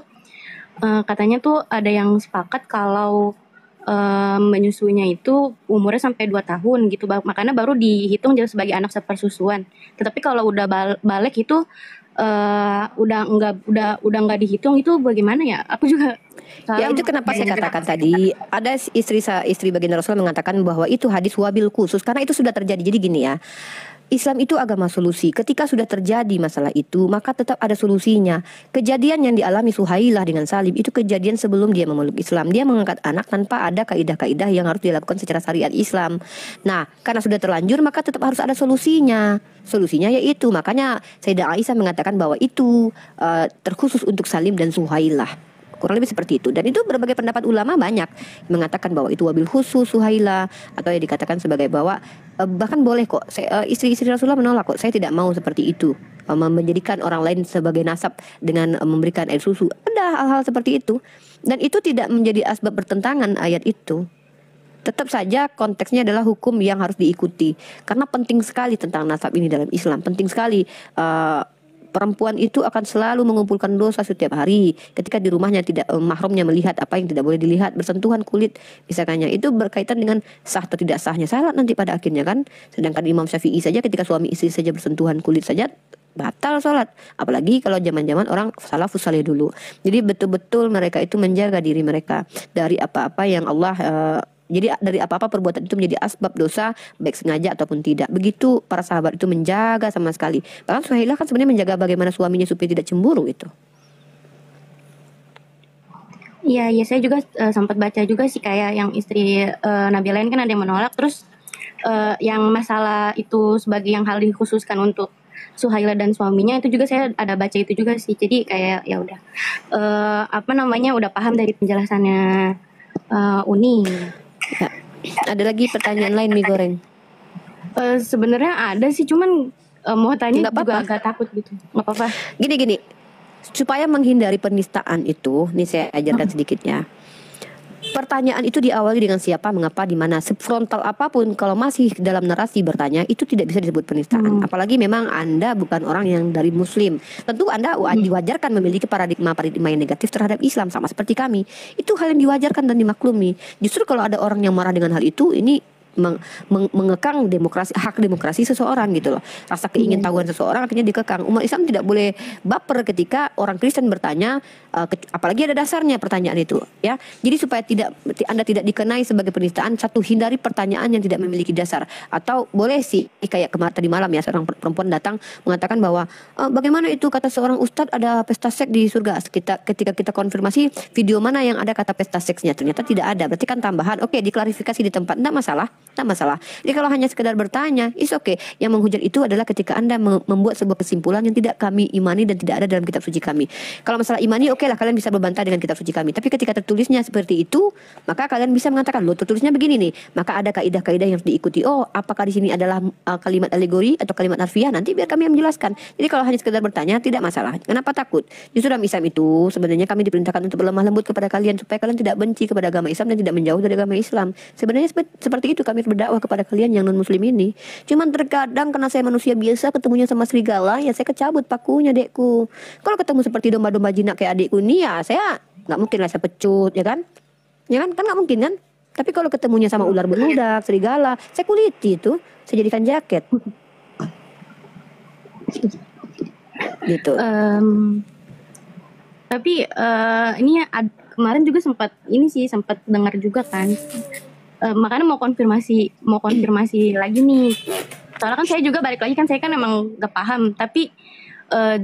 katanya tuh ada yang sepakat kalau menyusunya itu umurnya sampai 2 tahun gitu, makanya baru dihitung jadi sebagai anak sepersusuan. Tetapi kalau udah balik itu udah nggak dihitung, itu bagaimana ya? Aku juga Ya itu kenapa saya katakan tadi ada istri baginda Rasul mengatakan bahwa itu hadis wabil khusus karena itu sudah terjadi. Jadi gini ya, Islam itu agama solusi. Ketika sudah terjadi masalah itu, maka tetap ada solusinya. Kejadian yang dialami Suhailah dengan Salim itu kejadian sebelum dia memeluk Islam. Dia mengangkat anak tanpa ada kaidah-kaidah yang harus dilakukan secara syariat Islam. Nah, karena sudah terlanjur maka tetap harus ada solusinya. Solusinya yaitu, makanya Sayyidah Aisyah mengatakan bahwa itu terkhusus untuk Salim dan Suhailah. Kurang lebih seperti itu. Dan itu berbagai pendapat ulama banyak mengatakan bahwa itu wabil khusus Suhaila, atau yang dikatakan sebagai bahwa bahkan boleh kok istri-istri Rasulullah menolak kok, saya tidak mau seperti itu, menjadikan orang lain sebagai nasab dengan memberikan air susu. Ada hal-hal seperti itu, dan itu tidak menjadi asbab bertentangan ayat itu. Tetap saja konteksnya adalah hukum yang harus diikuti, karena penting sekali tentang nasab ini dalam Islam. Penting sekali. Perempuan itu akan selalu mengumpulkan dosa setiap hari ketika di rumahnya tidak mahramnya melihat apa yang tidak boleh dilihat, bersentuhan kulit misalkannya, itu berkaitan dengan sah atau tidak sahnya salat nanti pada akhirnya kan. Sedangkan Imam Syafi'i saja ketika suami istri saja bersentuhan kulit saja batal salat, apalagi kalau zaman-zaman orang salafus saleh dulu. Jadi betul-betul mereka itu menjaga diri mereka dari apa-apa yang Allah jadi dari apa-apa perbuatan itu menjadi asbab dosa, baik sengaja ataupun tidak. Begitu para sahabat itu menjaga sama sekali. Bahkan Suhailah kan sebenarnya menjaga bagaimana suaminya supaya tidak cemburu itu. Iya, saya juga sempat baca juga sih kayak yang istri Nabi lain kan ada yang menolak. Terus yang masalah itu sebagai yang hal dikhususkan untuk Suhaila dan suaminya itu juga saya ada baca itu juga sih. Jadi kayak ya udah udah paham dari penjelasannya Uni. Ya. Ada lagi pertanyaan lain mie goreng? Sebenarnya ada sih, cuman mau tanya Nggak juga apa-apa. agak takut gitu. Nggak apa-apa. Gini, supaya menghindari penistaan itu, nih saya ajarkan sedikit ya. Pertanyaan itu diawali dengan siapa, mengapa, di mana. Frontal apapun kalau masih dalam narasi bertanya itu tidak bisa disebut penistaan. Apalagi memang Anda bukan orang yang dari Muslim. Tentu Anda diwajarkan memiliki paradigma yang negatif terhadap Islam sama seperti kami. Itu hal yang diwajarkan dan dimaklumi. Justru kalau ada orang yang marah dengan hal itu, ini mengekang hak demokrasi seseorang gitu loh. Rasa keingintahuan seseorang akhirnya dikekang. Umat Islam tidak boleh baper ketika orang Kristen bertanya, apalagi ada dasarnya pertanyaan itu ya. Jadi supaya Anda tidak dikenai sebagai penistaan, satu, hindari pertanyaan yang tidak memiliki dasar. Atau boleh sih kayak kemarin tadi malam ya, seorang perempuan datang mengatakan bahwa bagaimana itu kata seorang ustadz ada pesta seks di surga. Ketika kita konfirmasi video mana yang ada kata pesta seksnya, ternyata tidak ada. Berarti kan tambahan. Oke, diklarifikasi di tempat, tidak masalah. Jadi kalau hanya sekedar bertanya, is okay. Yang menghujat itu adalah ketika Anda membuat sebuah kesimpulan yang tidak kami imani dan tidak ada dalam kitab suci kami. Kalau masalah imani, oke lah, kalian bisa berbantah dengan kitab suci kami. Tapi ketika tertulisnya seperti itu, maka kalian bisa mengatakan, loh tertulisnya begini nih. Maka ada kaidah-kaidah yang harus diikuti. Oh, apakah di sini adalah kalimat alegori atau kalimat harfiah? Nanti biar kami yang menjelaskan. Jadi kalau hanya sekedar bertanya, tidak masalah. Kenapa takut? Justru dalam Islam itu sebenarnya kami diperintahkan untuk berlemah lembut kepada kalian supaya kalian tidak benci kepada agama Islam dan tidak menjauh dari agama Islam. Sebenarnya seperti itu kami berdakwah kepada kalian yang non muslim ini. Cuman terkadang karena saya manusia biasa, ketemunya sama serigala, ya saya kecabut pakunya, dekku. Kalau ketemu seperti domba-domba jinak kayak adikku ini, ya saya nggak mungkin lah saya pecut, ya kan nggak mungkin kan. Tapi kalau ketemunya sama ular beludak, serigala, saya kuliti itu, saya jadikan jaket gitu. Tapi ini kemarin juga sempat dengar juga kan. Makanya mau konfirmasi lagi nih. Soalnya kan saya juga balik lagi kan, saya kan emang gak paham, tapi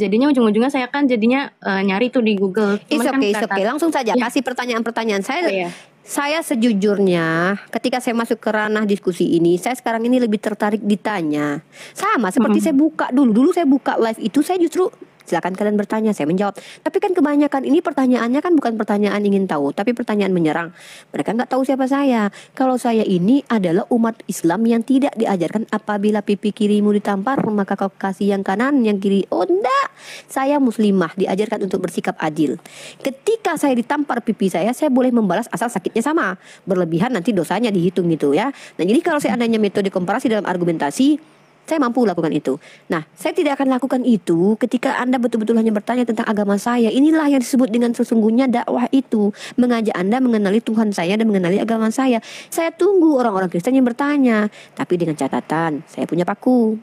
jadinya ujung-ujungnya saya kan jadinya nyari tuh di Google. It's okay. Langsung saja kasih pertanyaan-pertanyaan saya. Saya sejujurnya ketika saya masuk ke ranah diskusi ini, saya sekarang ini lebih tertarik ditanya. Sama seperti saya buka dulu saya buka live itu, saya justru Silakan kalian bertanya, saya menjawab. Tapi kan kebanyakan ini pertanyaannya kan bukan pertanyaan ingin tahu, tapi pertanyaan menyerang. Mereka nggak tahu siapa saya. Kalau saya ini adalah umat Islam yang tidak diajarkan apabila pipi kirimu ditampar maka kau kasih yang kanan, yang kiri. Oh enggak, saya muslimah diajarkan untuk bersikap adil. Ketika saya ditampar pipi saya boleh membalas asal sakitnya sama. Berlebihan nanti dosanya dihitung gitu ya. Nah jadi kalau seandainya metode komparasi dalam argumentasi, saya mampu lakukan itu. Nah, saya tidak akan lakukan itu ketika Anda betul-betul hanya bertanya tentang agama saya. Inilah yang disebut dengan sesungguhnya dakwah itu. Mengajak Anda mengenali Tuhan saya dan mengenali agama saya. Saya tunggu orang-orang Kristen yang bertanya. Tapi dengan catatan, saya punya paku.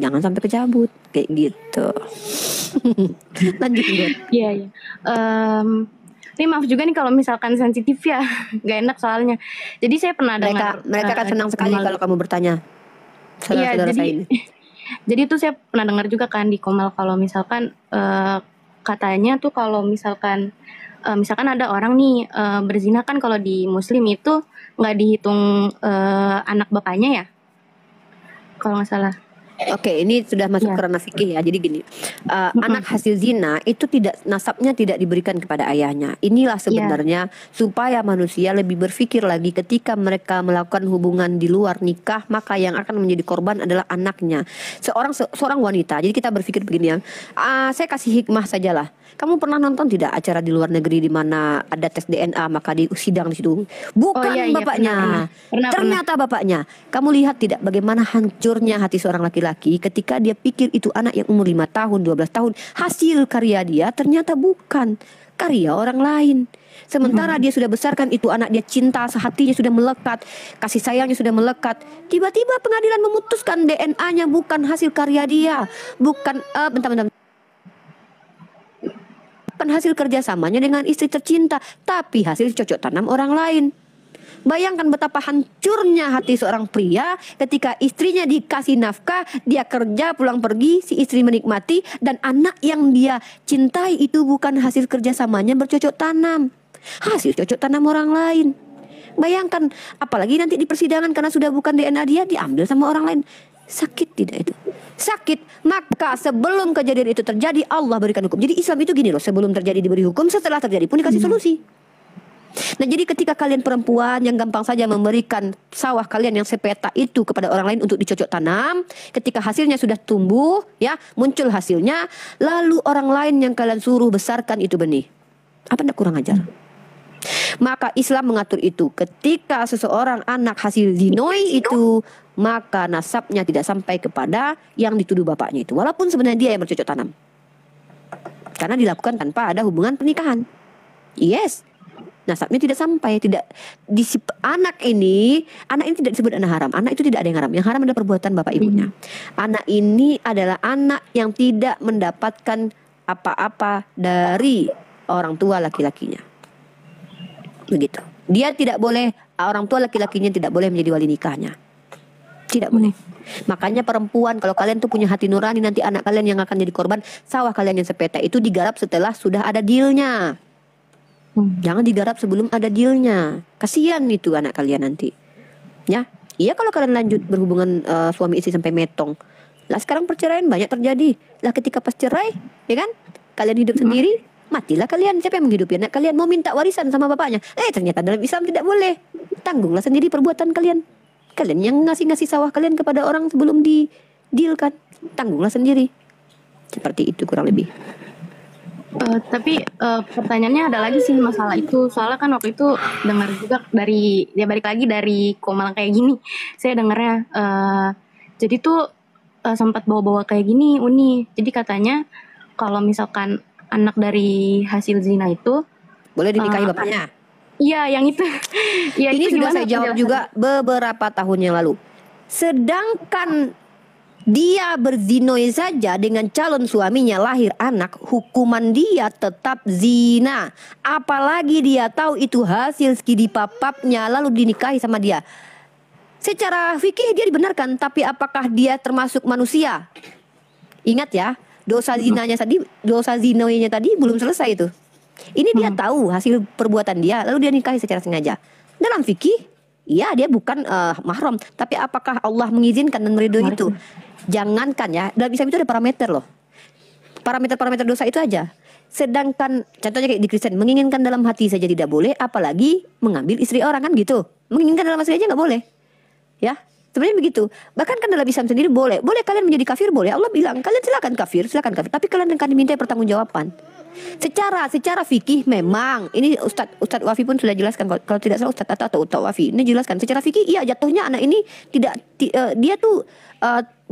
Jangan sampai kecabut. Kayak gitu. Lanjut, Bud. Iya, iya. Ini maaf juga nih kalau misalkan sensitif ya. Gak enak soalnya. Jadi saya pernah dengar. Mereka akan senang sekali kalau kamu bertanya. Iya, jadi tuh saya pernah dengar juga kan di Komal kalau misalkan katanya tuh kalau misalkan ada orang nih berzina kan kalau di Muslim itu nggak dihitung anak bapaknya ya, kalau nggak salah. Oke, ini sudah masuk ke ranah fikih ya. Jadi gini, anak hasil zina itu nasabnya tidak diberikan kepada ayahnya. Inilah sebenarnya supaya manusia lebih berpikir lagi ketika mereka melakukan hubungan di luar nikah, maka yang akan menjadi korban adalah anaknya. Seorang wanita. Jadi kita berpikir begini ya. Saya kasih hikmah sajalah. Kamu pernah nonton tidak acara di luar negeri di mana ada tes DNA maka di sidang di situ? Bukan bapaknya. Ternyata bapaknya. Kamu lihat tidak bagaimana hancurnya hati seorang laki-laki ketika dia pikir itu anak yang umur 5 tahun, 12 tahun, hasil karya dia ternyata bukan karya orang lain. Sementara dia sudah besarkan itu anak, dia cinta, sehatinya sudah melekat, kasih sayangnya sudah melekat. Tiba-tiba pengadilan memutuskan DNA-nya bukan hasil karya dia, bukan hasil kerjasamanya dengan istri tercinta, tapi hasil cocok tanam orang lain. Bayangkan betapa hancurnya hati seorang pria ketika istrinya dikasih nafkah, dia kerja pulang pergi, si istri menikmati, dan anak yang dia cintai itu bukan hasil kerjasamanya bercocok tanam, hasil cocok tanam orang lain. Bayangkan, apalagi nanti di persidangan karena sudah bukan DNA dia, diambil sama orang lain. Sakit tidak itu? Sakit. Maka sebelum kejadian itu terjadi, Allah berikan hukum. Jadi Islam itu gini loh, sebelum terjadi diberi hukum, setelah terjadi pun dikasih solusi. Nah jadi ketika kalian perempuan yang gampang saja memberikan sawah kalian yang sepeta itu kepada orang lain untuk dicocok tanam, ketika hasilnya sudah tumbuh, ya muncul hasilnya, lalu orang lain yang kalian suruh besarkan itu benih, apa tidak kurang ajar? Maka Islam mengatur itu. Ketika seseorang anak hasil zinoi itu, maka nasabnya tidak sampai kepada yang dituduh bapaknya itu, walaupun sebenarnya dia yang bercocok tanam, karena dilakukan tanpa ada hubungan pernikahan. Yes, nasabnya tidak sampai, anak ini tidak disebut anak haram. Anak itu tidak ada yang haram. Yang haram adalah perbuatan bapak ibunya. Anak ini adalah anak yang tidak mendapatkan apa-apa dari orang tua laki-lakinya. Begitu. Dia tidak boleh, orang tua laki-lakinya tidak boleh menjadi wali nikahnya. Tidak boleh. Makanya perempuan, kalau kalian tuh punya hati nurani, nanti anak kalian yang akan jadi korban, sawah kalian yang sepeta itu digarap setelah sudah ada dealnya. Jangan digarap sebelum ada dealnya. Kasihan itu anak kalian nanti. Ya, iya kalau kalian lanjut berhubungan suami istri sampai metong. Lah sekarang perceraian banyak terjadi. Lah ketika pas cerai, ya kan? Kalian hidup sendiri, matilah kalian. Siapa yang menghidupi anak kalian? Mau minta warisan sama bapaknya. Ternyata dalam Islam tidak boleh. Tanggunglah sendiri perbuatan kalian. Kalian yang ngasih sawah kalian kepada orang sebelum di deal kan, tanggunglah sendiri. Seperti itu kurang lebih. Tapi pertanyaannya ada lagi sih masalah itu. Soalnya kan waktu itu dengar juga dari, ya balik lagi dari Komal kayak gini. Saya dengarnya jadi tuh sempat bawa-bawa kayak gini Uni. Jadi katanya kalau misalkan anak dari hasil zina itu boleh dinikahi bapaknya. Iya, yang itu. Ya, ini itu sudah saya jawab juga beberapa tahun yang lalu. Sedangkan dia berzinoi saja dengan calon suaminya, lahir anak, hukuman dia tetap zina. Apalagi dia tahu itu hasil skidi papapnya lalu dinikahi sama dia. Secara fikih dia dibenarkan, tapi apakah dia termasuk manusia? Ingat ya, dosa zinoinya tadi belum selesai itu. Ini dia tahu hasil perbuatan dia, lalu dia nikahi secara sengaja. Dalam fikih, ya dia bukan mahram, tapi apakah Allah mengizinkan dan meridhoi itu? Jangankan ya, dalam Islam itu ada parameter loh. parameter-parameter dosa itu aja. Sedangkan contohnya kayak di Kristen, menginginkan dalam hati saja tidak boleh, apalagi mengambil istri orang kan gitu. Menginginkan dalam hati aja nggak boleh. Ya, sebenarnya begitu. Bahkan kan dalam Islam sendiri boleh kalian menjadi kafir boleh. Allah bilang kalian silakan kafir, tapi kalian akan diminta pertanggungjawaban. Secara fikih memang ini Ustadz Wafi pun sudah jelaskan, kalau tidak salah Ustadz atau Wafi ini jelaskan secara fikih iya jatuhnya anak ini dia tuh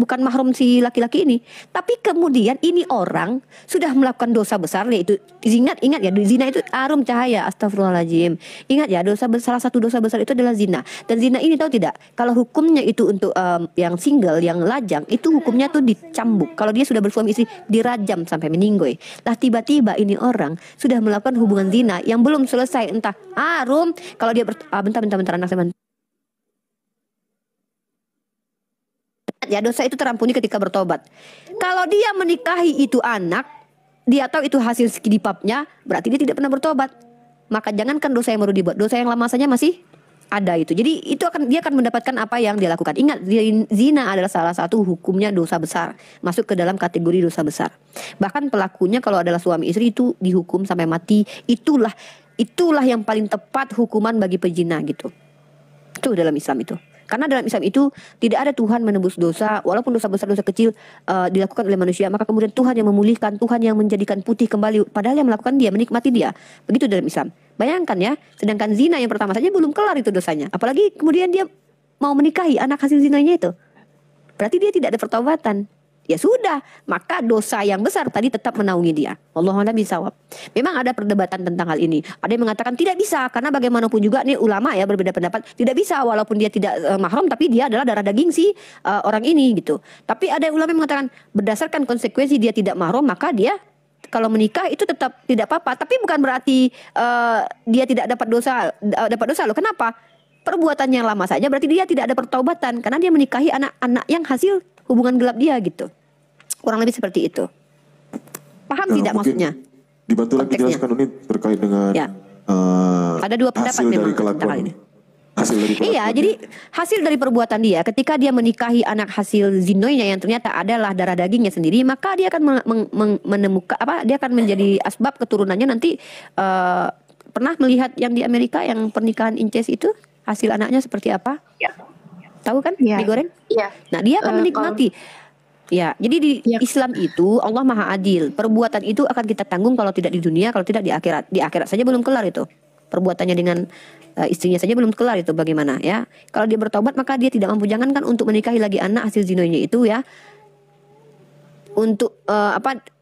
bukan mahram si laki-laki ini, tapi kemudian ini orang sudah melakukan dosa besar, yaitu ingat ya, zina itu harum cahaya, astagfirullahaladzim. Ingat ya, salah satu dosa besar itu adalah zina. Dan zina ini tahu tidak, kalau hukumnya itu untuk yang single, yang lajang, itu hukumnya tuh dicambuk. Kalau dia sudah bersuami istri, dirajam sampai meninggoy. Lah tiba-tiba ini orang sudah melakukan hubungan zina yang belum selesai, entah harum. Kalau dia bentar anak saya. Ya, dosa itu terampuni ketika bertobat. Kalau dia menikahi itu anak, dia tahu itu hasil skidipapnya, berarti dia tidak pernah bertobat. Maka jangankan dosa yang baru dibuat, dosa yang lama saja masih ada itu. Jadi dia akan mendapatkan apa yang dia lakukan. Ingat, zina adalah salah satu hukumnya dosa besar, masuk ke dalam kategori dosa besar. Bahkan pelakunya kalau adalah suami istri itu dihukum sampai mati. Itulah yang paling tepat hukuman bagi pezina gitu. Itu dalam Islam itu. Karena dalam Islam itu tidak ada Tuhan menebus dosa, walaupun dosa besar, dosa kecil dilakukan oleh manusia, maka kemudian Tuhan yang memulihkan, Tuhan yang menjadikan putih kembali, padahal yang melakukan dia, menikmati dia. Begitu dalam Islam. Bayangkan ya, sedangkan zina yang pertama saja belum kelar itu dosanya, apalagi kemudian dia mau menikahi anak hasil zinanya itu. Berarti dia tidak ada pertobatan. Ya sudah, maka dosa yang besar tadi tetap menaungi dia. Wallahu a'lam bishawab. Memang ada perdebatan tentang hal ini. Ada yang mengatakan tidak bisa, karena bagaimanapun juga nih ulama ya berbeda pendapat. Tidak bisa walaupun dia tidak mahram, tapi dia adalah darah daging si orang ini gitu. Tapi ada ulama yang mengatakan berdasarkan konsekuensi dia tidak mahram, maka dia kalau menikah itu tetap tidak apa-apa. Tapi bukan berarti dia tidak dapat dosa loh. Kenapa? Perbuatan yang lama saja berarti dia tidak ada pertaubatan, karena dia menikahi anak-anak yang hasil hubungan gelap dia gitu. Kurang lebih seperti itu. Paham tidak maksudnya? Dibantu lagi jelaskan ini terkait dengan ya. Ada dua pendapat hasil memang dari kelakuan ini. Iya, jadi hasil dari perbuatan dia ketika dia menikahi anak hasil zinoinya yang ternyata adalah darah dagingnya sendiri, maka dia akan menemukan dia akan menjadi asbab keturunannya nanti. Pernah melihat yang di Amerika yang pernikahan incest itu hasil anaknya seperti apa? Ya. Tahu kan? Mie goreng? Iya. Nah, dia akan menikmati. Ya, jadi di Islam itu Allah Maha Adil. Perbuatan itu akan kita tanggung kalau tidak di dunia, kalau tidak di akhirat. Di akhirat saja belum kelar itu. Perbuatannya dengan istrinya saja belum kelar itu bagaimana ya. Kalau dia bertobat maka dia tidak mampu, jangankan untuk menikahi lagi anak hasil zinonya itu ya. Untuk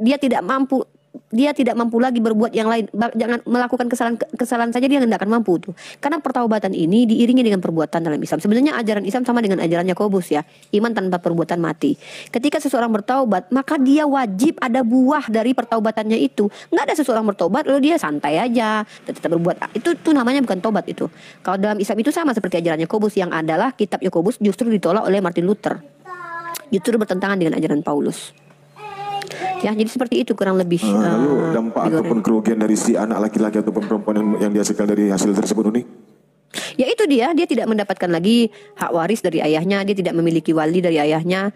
dia tidak mampu lagi berbuat yang lain, jangan melakukan kesalahan saja dia tidak akan mampu tuh. Karena pertaubatan ini diiringi dengan perbuatan dalam Islam. Sebenarnya ajaran Islam sama dengan ajaran Yakobus ya, iman tanpa perbuatan mati. Ketika seseorang bertaubat, maka dia wajib ada buah dari pertaubatannya itu. Nggak ada seseorang bertaubat lalu dia santai aja tetap berbuat, itu namanya bukan tobat itu. Kalau dalam Islam itu sama seperti ajaran Yakobus, yang adalah kitab Yakobus justru ditolak oleh Martin Luther, justru bertentangan dengan ajaran Paulus. Ya, jadi seperti itu kurang lebih. Lalu dampak ataupun kerugian dari si anak laki-laki ataupun perempuan yang dihasilkan dari hasil tersebut ini? Ya itu dia tidak mendapatkan lagi hak waris dari ayahnya, dia tidak memiliki wali dari ayahnya.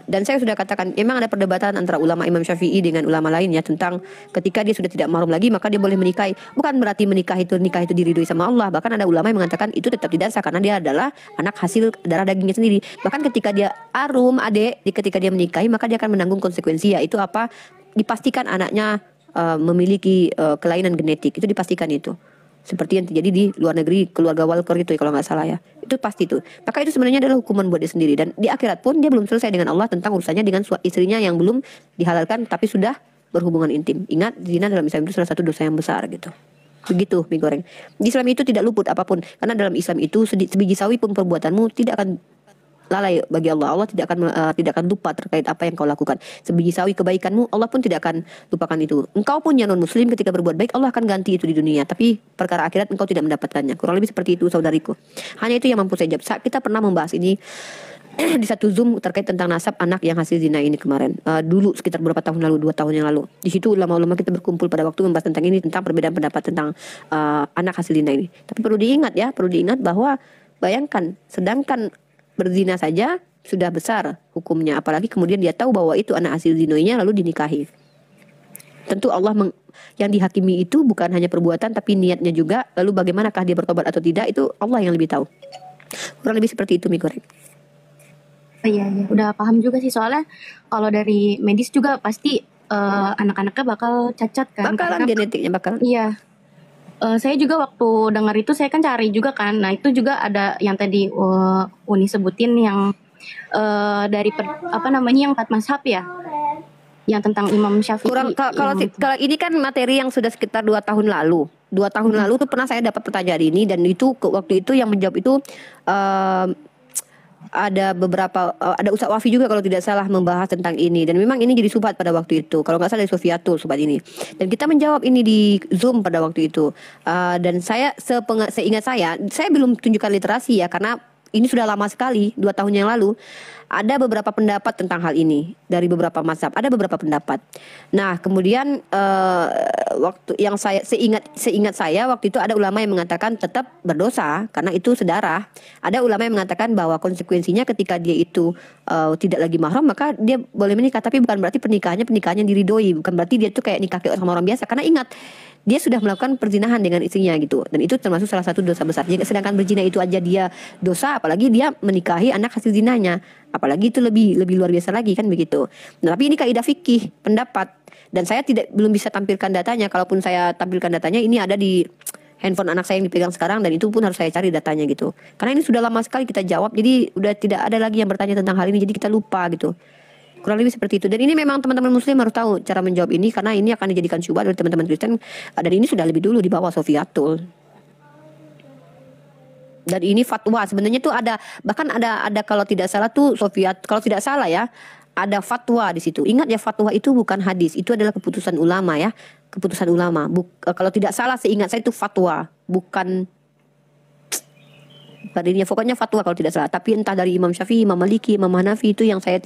Dan saya sudah katakan memang ada perdebatan antara ulama Imam Syafi'i dengan ulama lain ya tentang ketika dia sudah tidak mahram lagi maka dia boleh menikahi. Bukan berarti nikah itu diridhoi sama Allah. Bahkan ada ulama yang mengatakan itu tetap tidak sah karena dia adalah anak hasil darah dagingnya sendiri. Bahkan ketika dia ketika dia menikahi maka dia akan menanggung konsekuensi, yaitu apa? Dipastikan anaknya memiliki kelainan genetik, itu dipastikan itu. Seperti yang terjadi di luar negeri, keluarga Walker itu ya, kalau nggak salah ya, itu pasti tuh. Maka itu sebenarnya adalah hukuman buat dia sendiri, dan di akhirat pun dia belum selesai dengan Allah tentang urusannya dengan istrinya yang belum dihalalkan tapi sudah berhubungan intim. Ingat, zina dalam Islam itu salah satu dosa yang besar gitu. Begitu mie goreng. Di Islam itu tidak luput apapun, karena dalam Islam itu sebiji sawi pun perbuatanmu tidak akan lalai bagi Allah. Allah tidak akan lupa terkait apa yang kau lakukan. Sebiji sawi kebaikanmu, Allah pun tidak akan lupakan itu. Engkau pun yang non muslim ketika berbuat baik, Allah akan ganti itu di dunia, tapi perkara akhirat engkau tidak mendapatkannya. Kurang lebih seperti itu saudariku. Hanya itu yang mampu saya jawab. Kita pernah membahas ini di satu Zoom terkait tentang nasab anak yang hasil zina ini kemarin. Dulu sekitar berapa tahun lalu, 2 tahun yang lalu. Di situ ulama-ulama kita berkumpul pada waktu membahas tentang ini, tentang perbedaan pendapat tentang anak hasil zina ini. Tapi perlu diingat bahwa bayangkan, sedangkan berzina saja sudah besar hukumnya, apalagi kemudian dia tahu bahwa itu anak hasil zinonya lalu dinikahi. Tentu Allah yang dihakimi itu bukan hanya perbuatan tapi niatnya juga, lalu bagaimanakah dia bertobat atau tidak itu Allah yang lebih tahu. Kurang lebih seperti itu, mie goreng. Oh, iya, udah paham juga sih, soalnya kalau dari medis juga pasti anak-anaknya bakal cacat kan. Bakalan genetiknya bakalan. Iya. Saya juga waktu dengar itu saya kan cari juga kan. Nah itu juga ada yang tadi Uni sebutin yang dari yang 4 mazhab ya, yang tentang Imam Syafi'i. Kalau ini kan materi yang sudah sekitar 2 tahun lalu. 2 tahun lalu tuh pernah saya dapat pertanyaan ini, dan itu waktu itu yang menjawab itu ada beberapa ada Ustadz Wafi juga kalau tidak salah membahas tentang ini, dan memang ini jadi subhat pada waktu itu, kalau nggak salah dari Sofiatul subhat ini, dan kita menjawab ini di Zoom pada waktu itu. Dan saya seingat saya belum tunjukkan literasi ya, karena ini sudah lama sekali, 2 tahun yang lalu. Ada beberapa pendapat tentang hal ini dari beberapa mazhab, ada beberapa pendapat. Nah kemudian waktu yang seingat saya waktu itu ada ulama yang mengatakan tetap berdosa karena itu sedarah. Ada ulama yang mengatakan bahwa konsekuensinya ketika dia itu tidak lagi mahram maka dia boleh menikah, tapi bukan berarti pernikahannya diridhoi, bukan berarti dia tuh kayak nikah sama orang biasa, karena ingat dia sudah melakukan perzinahan dengan istrinya gitu, dan itu termasuk salah satu dosa besar. Jika sedangkan berzina itu aja dia dosa, apalagi dia menikahi anak hasil zinanya, apalagi itu lebih luar biasa lagi kan begitu. Nah, tapi ini kaidah fikih pendapat, dan saya belum bisa tampilkan datanya. Kalaupun saya tampilkan datanya, ini ada di handphone anak saya yang dipegang sekarang, dan itu pun harus saya cari datanya gitu. Karena ini sudah lama sekali kita jawab, jadi udah tidak ada lagi yang bertanya tentang hal ini, jadi kita lupa gitu. Kurang lebih seperti itu. Dan ini memang teman-teman muslim harus tahu cara menjawab ini, karena ini akan dijadikan syubhat oleh teman-teman Kristen, dan ini sudah lebih dulu di bawah Sofiatul. Dan ini fatwa sebenarnya tuh ada, bahkan ada kalau tidak salah tuh kalau tidak salah ya, ada fatwa di situ. Ingat ya, fatwa itu bukan hadis, itu adalah keputusan ulama ya, keputusan ulama. Kalau tidak salah seingat saya itu fatwa, bukan dirinya, pokoknya fatwa kalau tidak salah. Tapi entah dari Imam Syafi'i, Imam Maliki, Imam Hanafi, itu yang saya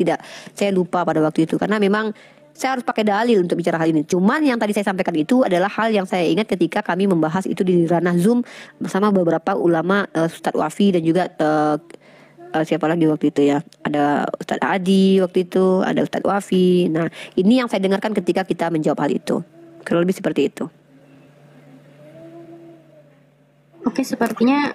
lupa pada waktu itu, karena memang saya harus pakai dalil untuk bicara hal ini. Cuman yang tadi saya sampaikan itu adalah hal yang saya ingat ketika kami membahas itu di ranah Zoom bersama beberapa ulama, Ustadz Wafi dan juga siapa lagi waktu itu ya, ada Ustadz Adi waktu itu, ada Ustadz Wafi. Nah ini yang saya dengarkan ketika kita menjawab hal itu, kurang lebih seperti itu. Oke, sepertinya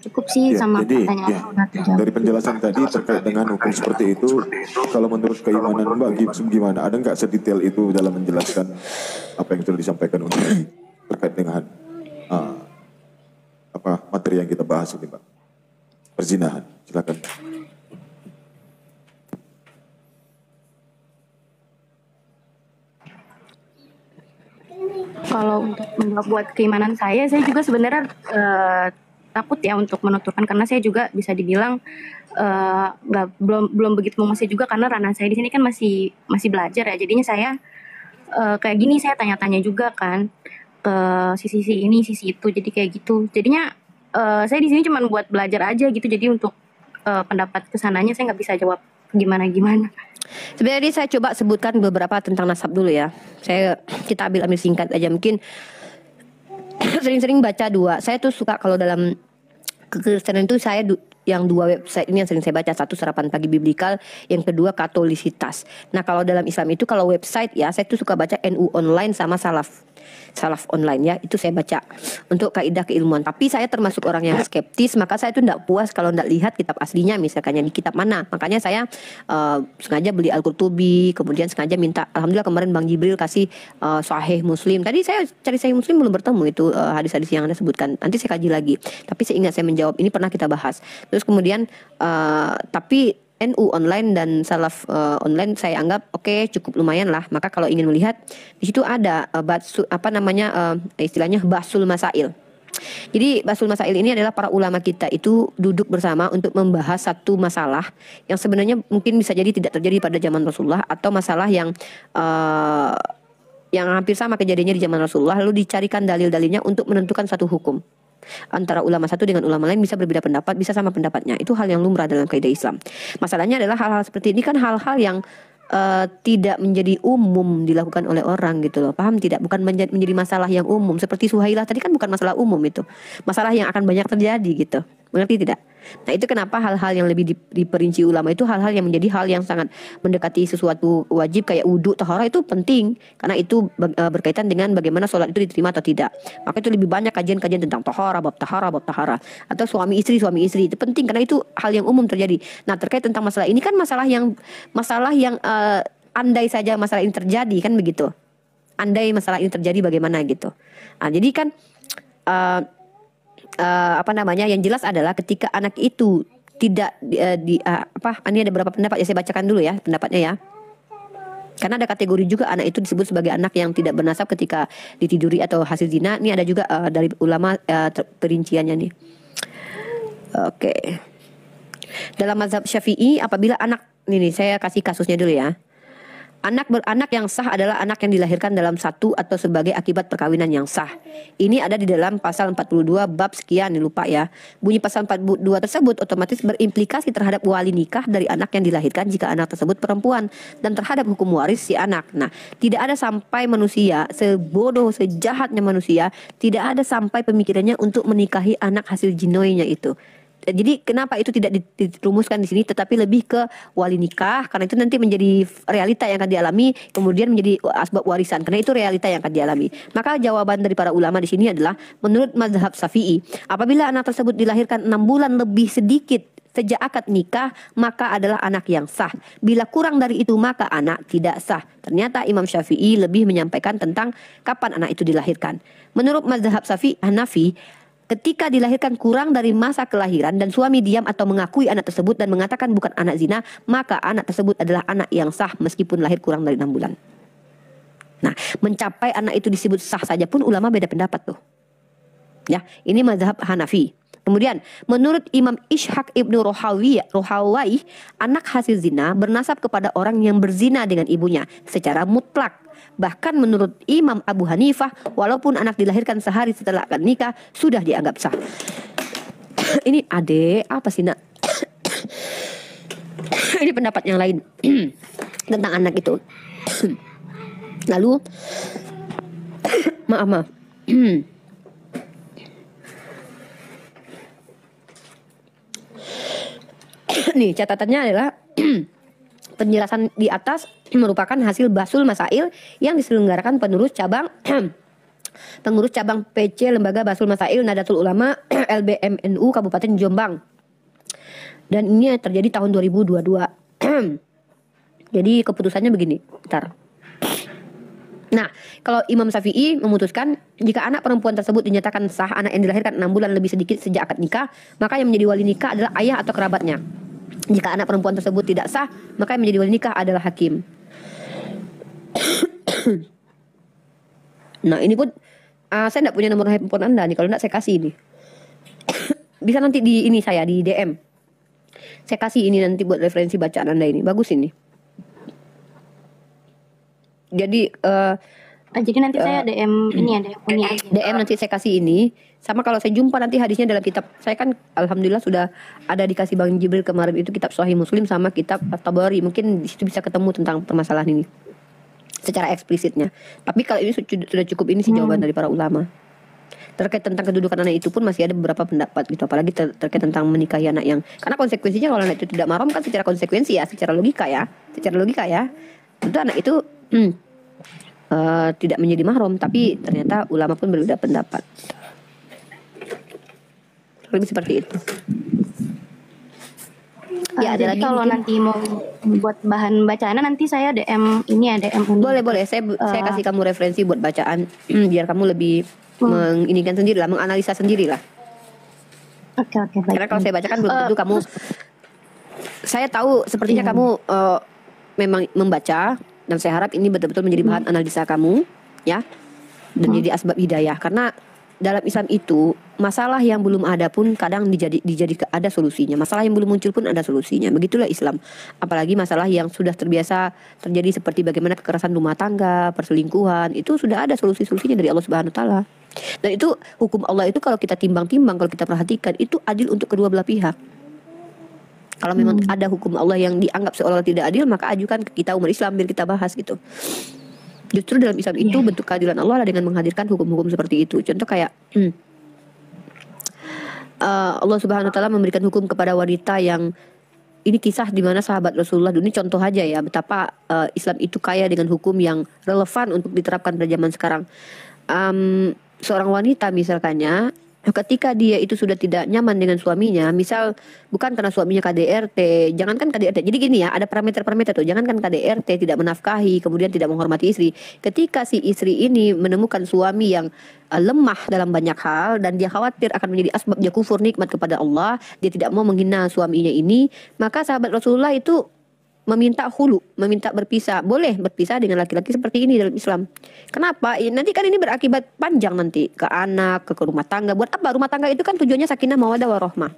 cukup sih sama pertanyaan yang udah terjawab. Dari penjelasan tadi terkait dengan hukum seperti itu, kalau menurut keimanan Mbak gimana? Ada nggak sedetail itu dalam menjelaskan apa yang sudah disampaikan untuk terkait dengan materi yang kita bahas ini, Mbak? Perzinahan, silakan. Kalau untuk menjawab buat keimanan saya juga sebenarnya takut ya untuk menuturkan, karena saya juga bisa dibilang belum begitu menguasai juga, karena ranah saya di sini kan masih belajar ya. Jadinya saya kayak gini, saya tanya-tanya juga kan ke sisi ini, sisi itu, jadi kayak gitu. Jadinya saya di sini cuma buat belajar aja gitu. Jadi untuk pendapat kesananya saya nggak bisa jawab gimana. Sebenarnya saya coba sebutkan beberapa tentang nasab dulu ya. Kita ambil singkat aja. Mungkin sering-sering baca saya tuh suka kalau dalam kekristenan itu yang 2 website ini yang sering saya baca. Satu Sarapan Pagi Biblikal, yang kedua Katolisitas. Nah kalau dalam Islam itu kalau website ya, saya tuh suka baca NU Online sama Salaf Online ya, itu saya baca untuk kaidah keilmuan. Tapi saya termasuk orang yang skeptis, maka saya tuh tidak puas kalau tidak lihat kitab aslinya, misalkan di kitab mana. Makanya saya sengaja beli Al-Qurtubi, kemudian sengaja minta, alhamdulillah kemarin Bang Jibril kasih Sahih Muslim. Tadi saya cari Sahih Muslim belum bertemu itu hadis-hadis yang Anda sebutkan. Nanti saya kaji lagi. Tapi saya ingat saya menjawab ini pernah kita bahas. Terus kemudian tapi NU Online dan Salaf Online saya anggap oke, cukup lumayan lah. Maka kalau ingin melihat di situ ada istilahnya Basul Masail. Jadi Basul Masail ini adalah para ulama kita itu duduk bersama untuk membahas satu masalah yang sebenarnya mungkin bisa jadi tidak terjadi pada zaman Rasulullah, atau masalah yang hampir sama kejadiannya di zaman Rasulullah, lalu dicarikan dalil-dalilnya untuk menentukan satu hukum. Antara ulama satu dengan ulama lain bisa berbeda pendapat, bisa sama pendapatnya. Itu hal yang lumrah dalam kaidah Islam. Masalahnya adalah hal-hal seperti ini kan hal-hal yang tidak menjadi umum dilakukan oleh orang gitu loh. Paham tidak? Bukan menjadi masalah yang umum. Seperti Suhailah tadi kan bukan masalah umum itu. Masalah yang akan banyak terjadi gitu. Mengerti tidak? Nah itu kenapa hal-hal yang lebih diperinci ulama itu hal-hal yang menjadi hal yang sangat mendekati sesuatu wajib kayak wudhu, taharah itu penting. Karena itu berkaitan dengan bagaimana sholat itu diterima atau tidak. Maka itu lebih banyak kajian-kajian tentang taharah, bab taharah. Atau suami istri itu penting karena itu hal yang umum terjadi. Nah terkait tentang masalah ini kan masalah yang andai saja masalah ini terjadi kan begitu. Andai masalah ini terjadi bagaimana gitu. Nah jadi kan yang jelas adalah ketika anak itu tidak ini ada beberapa pendapat ya, saya bacakan dulu ya pendapatnya ya. Karena ada kategori juga anak itu disebut sebagai anak yang tidak bernasab ketika ditiduri atau hasil zina. Ini ada juga dari ulama perinciannya nih. Oke. Dalam mazhab Syafi'i apabila anak ini saya kasih kasusnya dulu ya. Anak yang sah adalah anak yang dilahirkan dalam satu atau sebagai akibat perkawinan yang sah. Ini ada di dalam pasal 42 bab sekian, lupa ya. Bunyi pasal 42 tersebut otomatis berimplikasi terhadap wali nikah dari anak yang dilahirkan jika anak tersebut perempuan dan terhadap hukum waris si anak. Nah, tidak ada sampai manusia sebodoh, sejahatnya manusia, tidak ada sampai pemikirannya untuk menikahi anak hasil jinoinya itu. Jadi kenapa itu tidak dirumuskan di sini tetapi lebih ke wali nikah karena itu nanti menjadi realita yang akan dialami kemudian menjadi asbab warisan karena itu realita yang akan dialami. Maka jawaban dari para ulama di sini adalah menurut mazhab Syafi'i apabila anak tersebut dilahirkan 6 bulan lebih sedikit sejak akad nikah maka adalah anak yang sah. Bila kurang dari itu maka anak tidak sah. Ternyata Imam Syafi'i lebih menyampaikan tentang kapan anak itu dilahirkan. Menurut mazhab Hanafi ketika dilahirkan kurang dari masa kelahiran dan suami diam atau mengakui anak tersebut dan mengatakan bukan anak zina, maka anak tersebut adalah anak yang sah meskipun lahir kurang dari 6 bulan. Nah, mencapai anak itu disebut sah saja pun ulama beda pendapat tuh. Ya, ini mazhab Hanafi. Kemudian, menurut Imam Ishaq ibnu Rohawai, anak hasil zina bernasab kepada orang yang berzina dengan ibunya secara mutlak. Bahkan menurut Imam Abu Hanifah, walaupun anak dilahirkan sehari setelah akad nikah, sudah dianggap sah. Ini apa sih nak? Ini pendapat yang lain tentang anak itu. Lalu, maaf. Nih catatannya adalah penjelasan di atas merupakan hasil basul masail yang diselenggarakan pengurus cabang PC Lembaga Basul Masail Nadatul Ulama LBMNU Kabupaten Jombang. Dan ini terjadi tahun 2022. Jadi keputusannya begini. Bentar. Nah, kalau Imam Syafi'i memutuskan jika anak perempuan tersebut dinyatakan sah anak yang dilahirkan 6 bulan lebih sedikit sejak akad nikah, maka yang menjadi wali nikah adalah ayah atau kerabatnya. Jika anak perempuan tersebut tidak sah, maka yang menjadi wali nikah adalah hakim. Nah, ini pun saya tidak punya nomor handphone Anda nih. Kalau tidak saya kasih ini. Bisa nanti di DM. Saya kasih ini nanti buat referensi bacaan Anda ini. Bagus ini. Jadi nanti saya DM ini ada Uni aja. DM nanti saya kasih ini. Sama kalau saya jumpa nanti hadisnya dalam kitab. Saya kan alhamdulillah sudah ada dikasih Bang Jibril kemarin itu kitab Sahih Muslim sama kitab At-Tabari. Mungkin di situ bisa ketemu tentang permasalahan ini secara eksplisitnya. Tapi kalau ini sudah cukup ini sih jawaban dari para ulama. Terkait tentang kedudukan anak itu pun masih ada beberapa pendapat gitu. Apalagi terkait tentang menikahi anak yang karena konsekuensinya kalau anak itu tidak mahram kan secara konsekuensi ya, secara logika ya. Tentu anak itu tidak menjadi mahram, tapi ternyata ulama pun berbeda pendapat. Lebih seperti itu. Ya, ada jadi lagi kalau mungkin. nanti mau buat bahan bacaannya nanti saya DM ini ya DM Uni. Boleh. Saya kasih kamu referensi buat bacaan biar kamu lebih menginikan sendiri lah, menganalisa sendiri lah. Oke, baik. Karena kalau saya bacakan belum tentu kamu. Saya tahu sepertinya kamu memang membaca. Dan saya harap ini betul-betul menjadi bahan analisa kamu, ya, dan jadi asbab hidayah. Karena dalam Islam itu masalah yang belum ada pun kadang dijadi ada solusinya. Masalah yang belum muncul pun ada solusinya. Begitulah Islam. Apalagi masalah yang sudah terbiasa terjadi seperti bagaimana kekerasan rumah tangga, perselingkuhan, itu sudah ada solusi-solusinya dari Allah Subhanahu Wa Taala. Dan itu hukum Allah itu kalau kita timbang-timbang, kalau kita perhatikan itu adil untuk kedua belah pihak. Kalau memang ada hukum Allah yang dianggap seolah tidak adil, maka ajukan ke kita umat Islam biar kita bahas gitu. Justru dalam Islam itu bentuk keadilan Allah adalah dengan menghadirkan hukum-hukum seperti itu. Contoh kayak Allah Subhanahu wa taala memberikan hukum kepada wanita yang ini kisah di mana sahabat Rasulullah dulu, ini contoh aja ya betapa Islam itu kaya dengan hukum yang relevan untuk diterapkan pada zaman sekarang. Seorang wanita misalkannya ketika dia itu sudah tidak nyaman dengan suaminya, misal bukan karena suaminya KDRT, jangankan KDRT. Jadi gini ya, ada parameter-parameter tuh. Jangankan KDRT, tidak menafkahi, kemudian tidak menghormati istri. Ketika si istri ini menemukan suami yang lemah dalam banyak hal dan dia khawatir akan menjadi asbab dia kufur nikmat kepada Allah, dia tidak mau menghina suaminya ini, maka sahabat Rasulullah itu meminta hulu, meminta berpisah. Boleh berpisah dengan laki-laki seperti ini dalam Islam. Kenapa? Nanti kan ini berakibat panjang nanti ke anak, ke rumah tangga. Buat apa? Rumah tangga itu kan tujuannya sakinah mawaddah warahmah.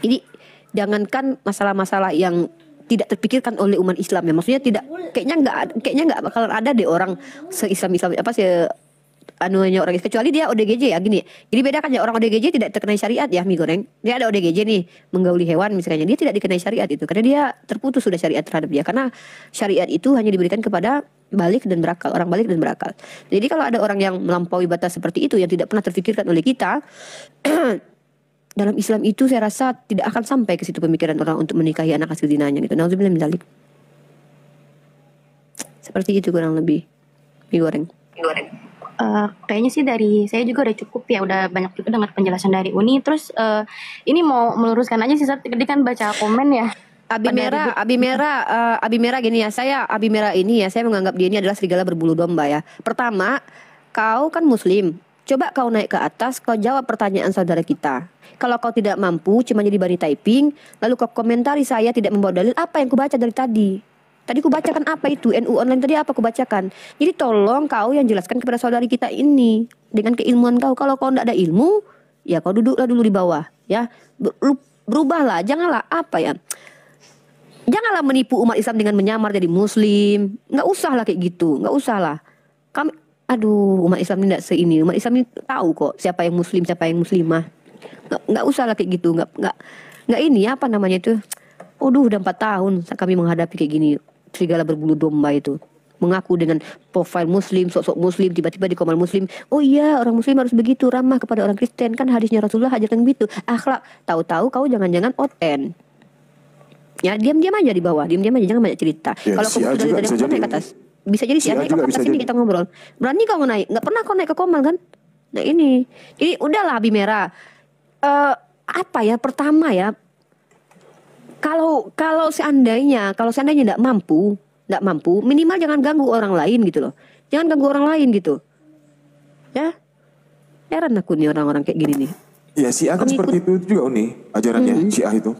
Jadi jangankan masalah-masalah yang tidak terpikirkan oleh umat Islam ya. Maksudnya tidak, kayaknya nggak bakalan ada deh orang se-Islam apa sih anunya orang, kecuali dia ODGJ ya gini. Jadi beda kan ya, orang ODGJ tidak terkenai syariat ya, mie goreng. Dia ada ODGJ nih, menggauli hewan misalnya, dia tidak dikenai syariat itu karena dia terputus sudah syariat terhadap dia, karena syariat itu hanya diberikan kepada balik dan berakal, orang balik dan berakal. Jadi kalau ada orang yang melampaui batas seperti itu yang tidak pernah terfikirkan oleh kita dalam Islam itu saya rasa tidak akan sampai ke situ pemikiran orang untuk menikahi anak hasil zinanya gitu. Nauzubillah min dzalik. Seperti itu kurang lebih, mie goreng. Kayaknya sih dari saya juga udah cukup ya, udah banyak juga dengar penjelasan dari Uni. Terus ini mau meluruskan aja sih, tadi kan baca komen ya. Abi merah gini ya, Abi merah ini ya, saya menganggap dia ini adalah serigala berbulu domba ya. Pertama, kau kan muslim, coba kau naik ke atas, kau jawab pertanyaan saudara kita. Kalau kau tidak mampu, cuma jadi bari typing, lalu kau komentari saya tidak membawa dalil, apa yang kubaca dari tadi? Tadi ku bacakan apa itu? NU online tadi apa ku bacakan? Jadi tolong kau yang jelaskan kepada saudari kita ini dengan keilmuan kau. Kalau kau tidak ada ilmu, ya kau duduklah dulu di bawah, ya. Berubahlah, janganlah apa ya? Janganlah menipu umat Islam dengan menyamar jadi muslim. Nggak usah lah kayak gitu, nggak usah lah. Umat Islam ini tidak seini. Umat Islam ini tahu kok siapa yang muslim, siapa yang muslimah. Nggak usah lah kayak gitu, nggak ini apa namanya itu? Udah 4 tahun kami menghadapi kayak gini. Serigala berbulu domba itu mengaku dengan profil muslim, sok-sok muslim, tiba-tiba di komen muslim. Oh iya, orang muslim harus begitu, ramah kepada orang Kristen, kan hadisnya Rasulullah ajarkan begitu, akhlak. Tahu-tahu kau jangan-jangan oten. Ya diam-diam aja di bawah, diam-diam aja, jangan banyak cerita. Ya, kalau kau sudah dari naik ke atas, bisa jadi sih naik ke atas ini kita ngobrol. Berani kau naik? Nggak pernah kau naik ke Komal kan? Nah ini, jadi udahlah Abi Merah. Pertama ya. Kalau seandainya tidak mampu, minimal jangan ganggu orang lain gitu loh. Jangan ganggu orang lain gitu. Ya. Heran aku nih orang-orang kayak gini nih. Ya Syiah kan seperti itu juga Uni, ajarannya Syiah itu.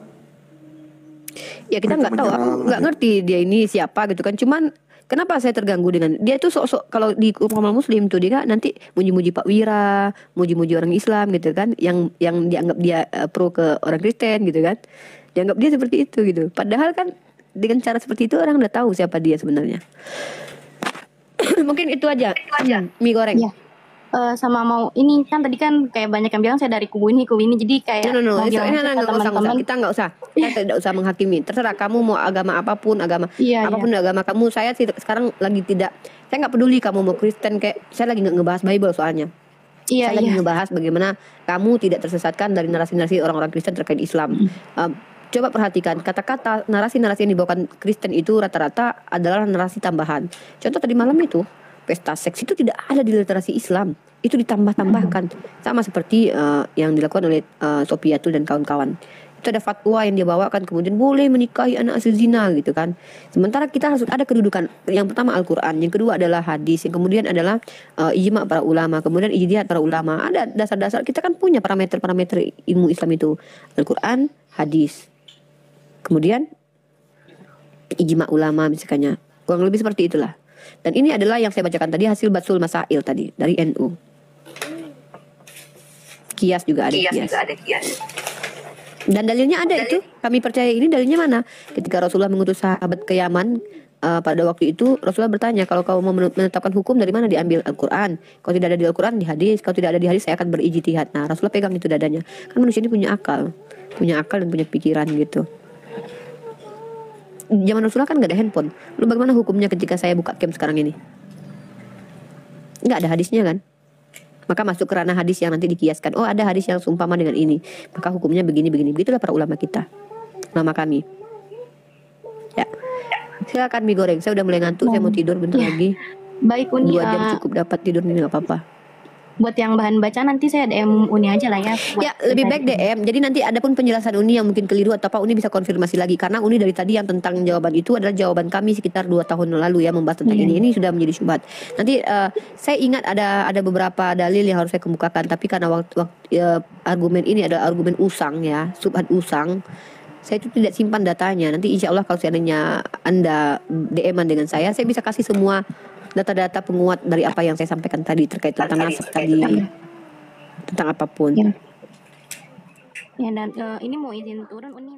Ya kita nggak tahu, aku nggak ngerti dia ini siapa gitu kan. Cuman kenapa saya terganggu dengan dia itu sok-sok kalau di umat muslim tuh dia nanti muji-muji Pak Wira, muji-muji orang Islam gitu kan, yang dianggap dia pro ke orang Kristen gitu kan. Dianggap dia seperti itu gitu. Padahal kan dengan cara seperti itu orang udah tahu siapa dia sebenarnya. Mungkin itu aja. Mie goreng. Ya. Sama mau ini kan tadi kan kayak banyak yang bilang saya dari kubu ini jadi kayak No. teman-teman Kita nggak usah. Kita tidak usah menghakimi. Terserah kamu mau agama apapun, agama kamu. Saya sekarang lagi tidak. Saya nggak peduli kamu mau Kristen kayak. Saya lagi nggak ngebahas Bible soalnya. Saya lagi ngebahas bagaimana kamu tidak tersesatkan dari narasi-narasi orang-orang Kristen terkait Islam. Coba perhatikan kata-kata narasi-narasi yang dibawakan Kristen itu rata-rata adalah narasi tambahan. Contoh tadi malam itu pesta seks itu tidak ada di literasi Islam, itu ditambah-tambahkan sama seperti yang dilakukan oleh Sofiatul dan kawan-kawan. Itu ada fatwa yang dia bawakan, kemudian boleh menikahi anak hasil zina gitu kan. Sementara kita harus ada kedudukan. Yang pertama Al-Quran, yang kedua adalah hadis, yang kemudian adalah ijma para ulama, kemudian ijtihad para ulama. Ada dasar-dasar, kita kan punya parameter-parameter ilmu Islam itu. Al-Quran, hadis, kemudian ijma ulama misalnya. Kurang lebih seperti itulah. Dan ini adalah yang saya bacakan tadi hasil Batsul Masail tadi dari NU. Kias juga ada kias. Dan dalilnya ada itu. Kami percaya ini dalilnya mana? Ketika Rasulullah mengutus sahabat ke Yaman pada waktu itu, Rasulullah bertanya, kalau kau mau menetapkan hukum dari mana diambil? Al-Quran. Kalau tidak ada di Al-Quran, di hadis. Kalau tidak ada di hadis, saya akan berijtihad. Nah, Rasulullah pegang itu dadanya. Kan manusia ini punya akal dan punya pikiran gitu. Zaman Rasulullah kan gak ada handphone. Lalu bagaimana hukumnya ketika saya buka camp sekarang ini? Gak ada hadisnya kan? Maka masuk ke ranah hadis yang nanti dikiaskan. Oh, ada hadis yang seumpama dengan ini, maka hukumnya begini. Begitulah para ulama kita, ulama kami. Ya, silakan mie goreng. Saya udah mulai ngantuk, saya mau tidur bentar lagi. Baik Uni, 2 jam cukup dapat tidur ini, nggak apa-apa. buat yang bahan baca nanti saya DM Uni aja lah ya. Ya, lebih baik DM. Jadi nanti ada pun penjelasan Uni yang mungkin keliru atau apa, Uni bisa konfirmasi lagi. Karena Uni dari tadi yang tentang jawaban itu adalah jawaban kami sekitar 2 tahun lalu ya, membahas tentang ini. Ini sudah menjadi syubhat. Nanti saya ingat ada beberapa dalil yang harus saya kemukakan, tapi karena argumen ini adalah argumen usang ya, syubhat usang. Saya itu tidak simpan datanya. Nanti insya Allah kalau seandainya Anda DM-an dengan saya bisa kasih semua data-data penguat dari apa yang saya sampaikan tadi terkait tentang nasab tadi, tentang apapun. Ya dan ini mau izin turun Uni.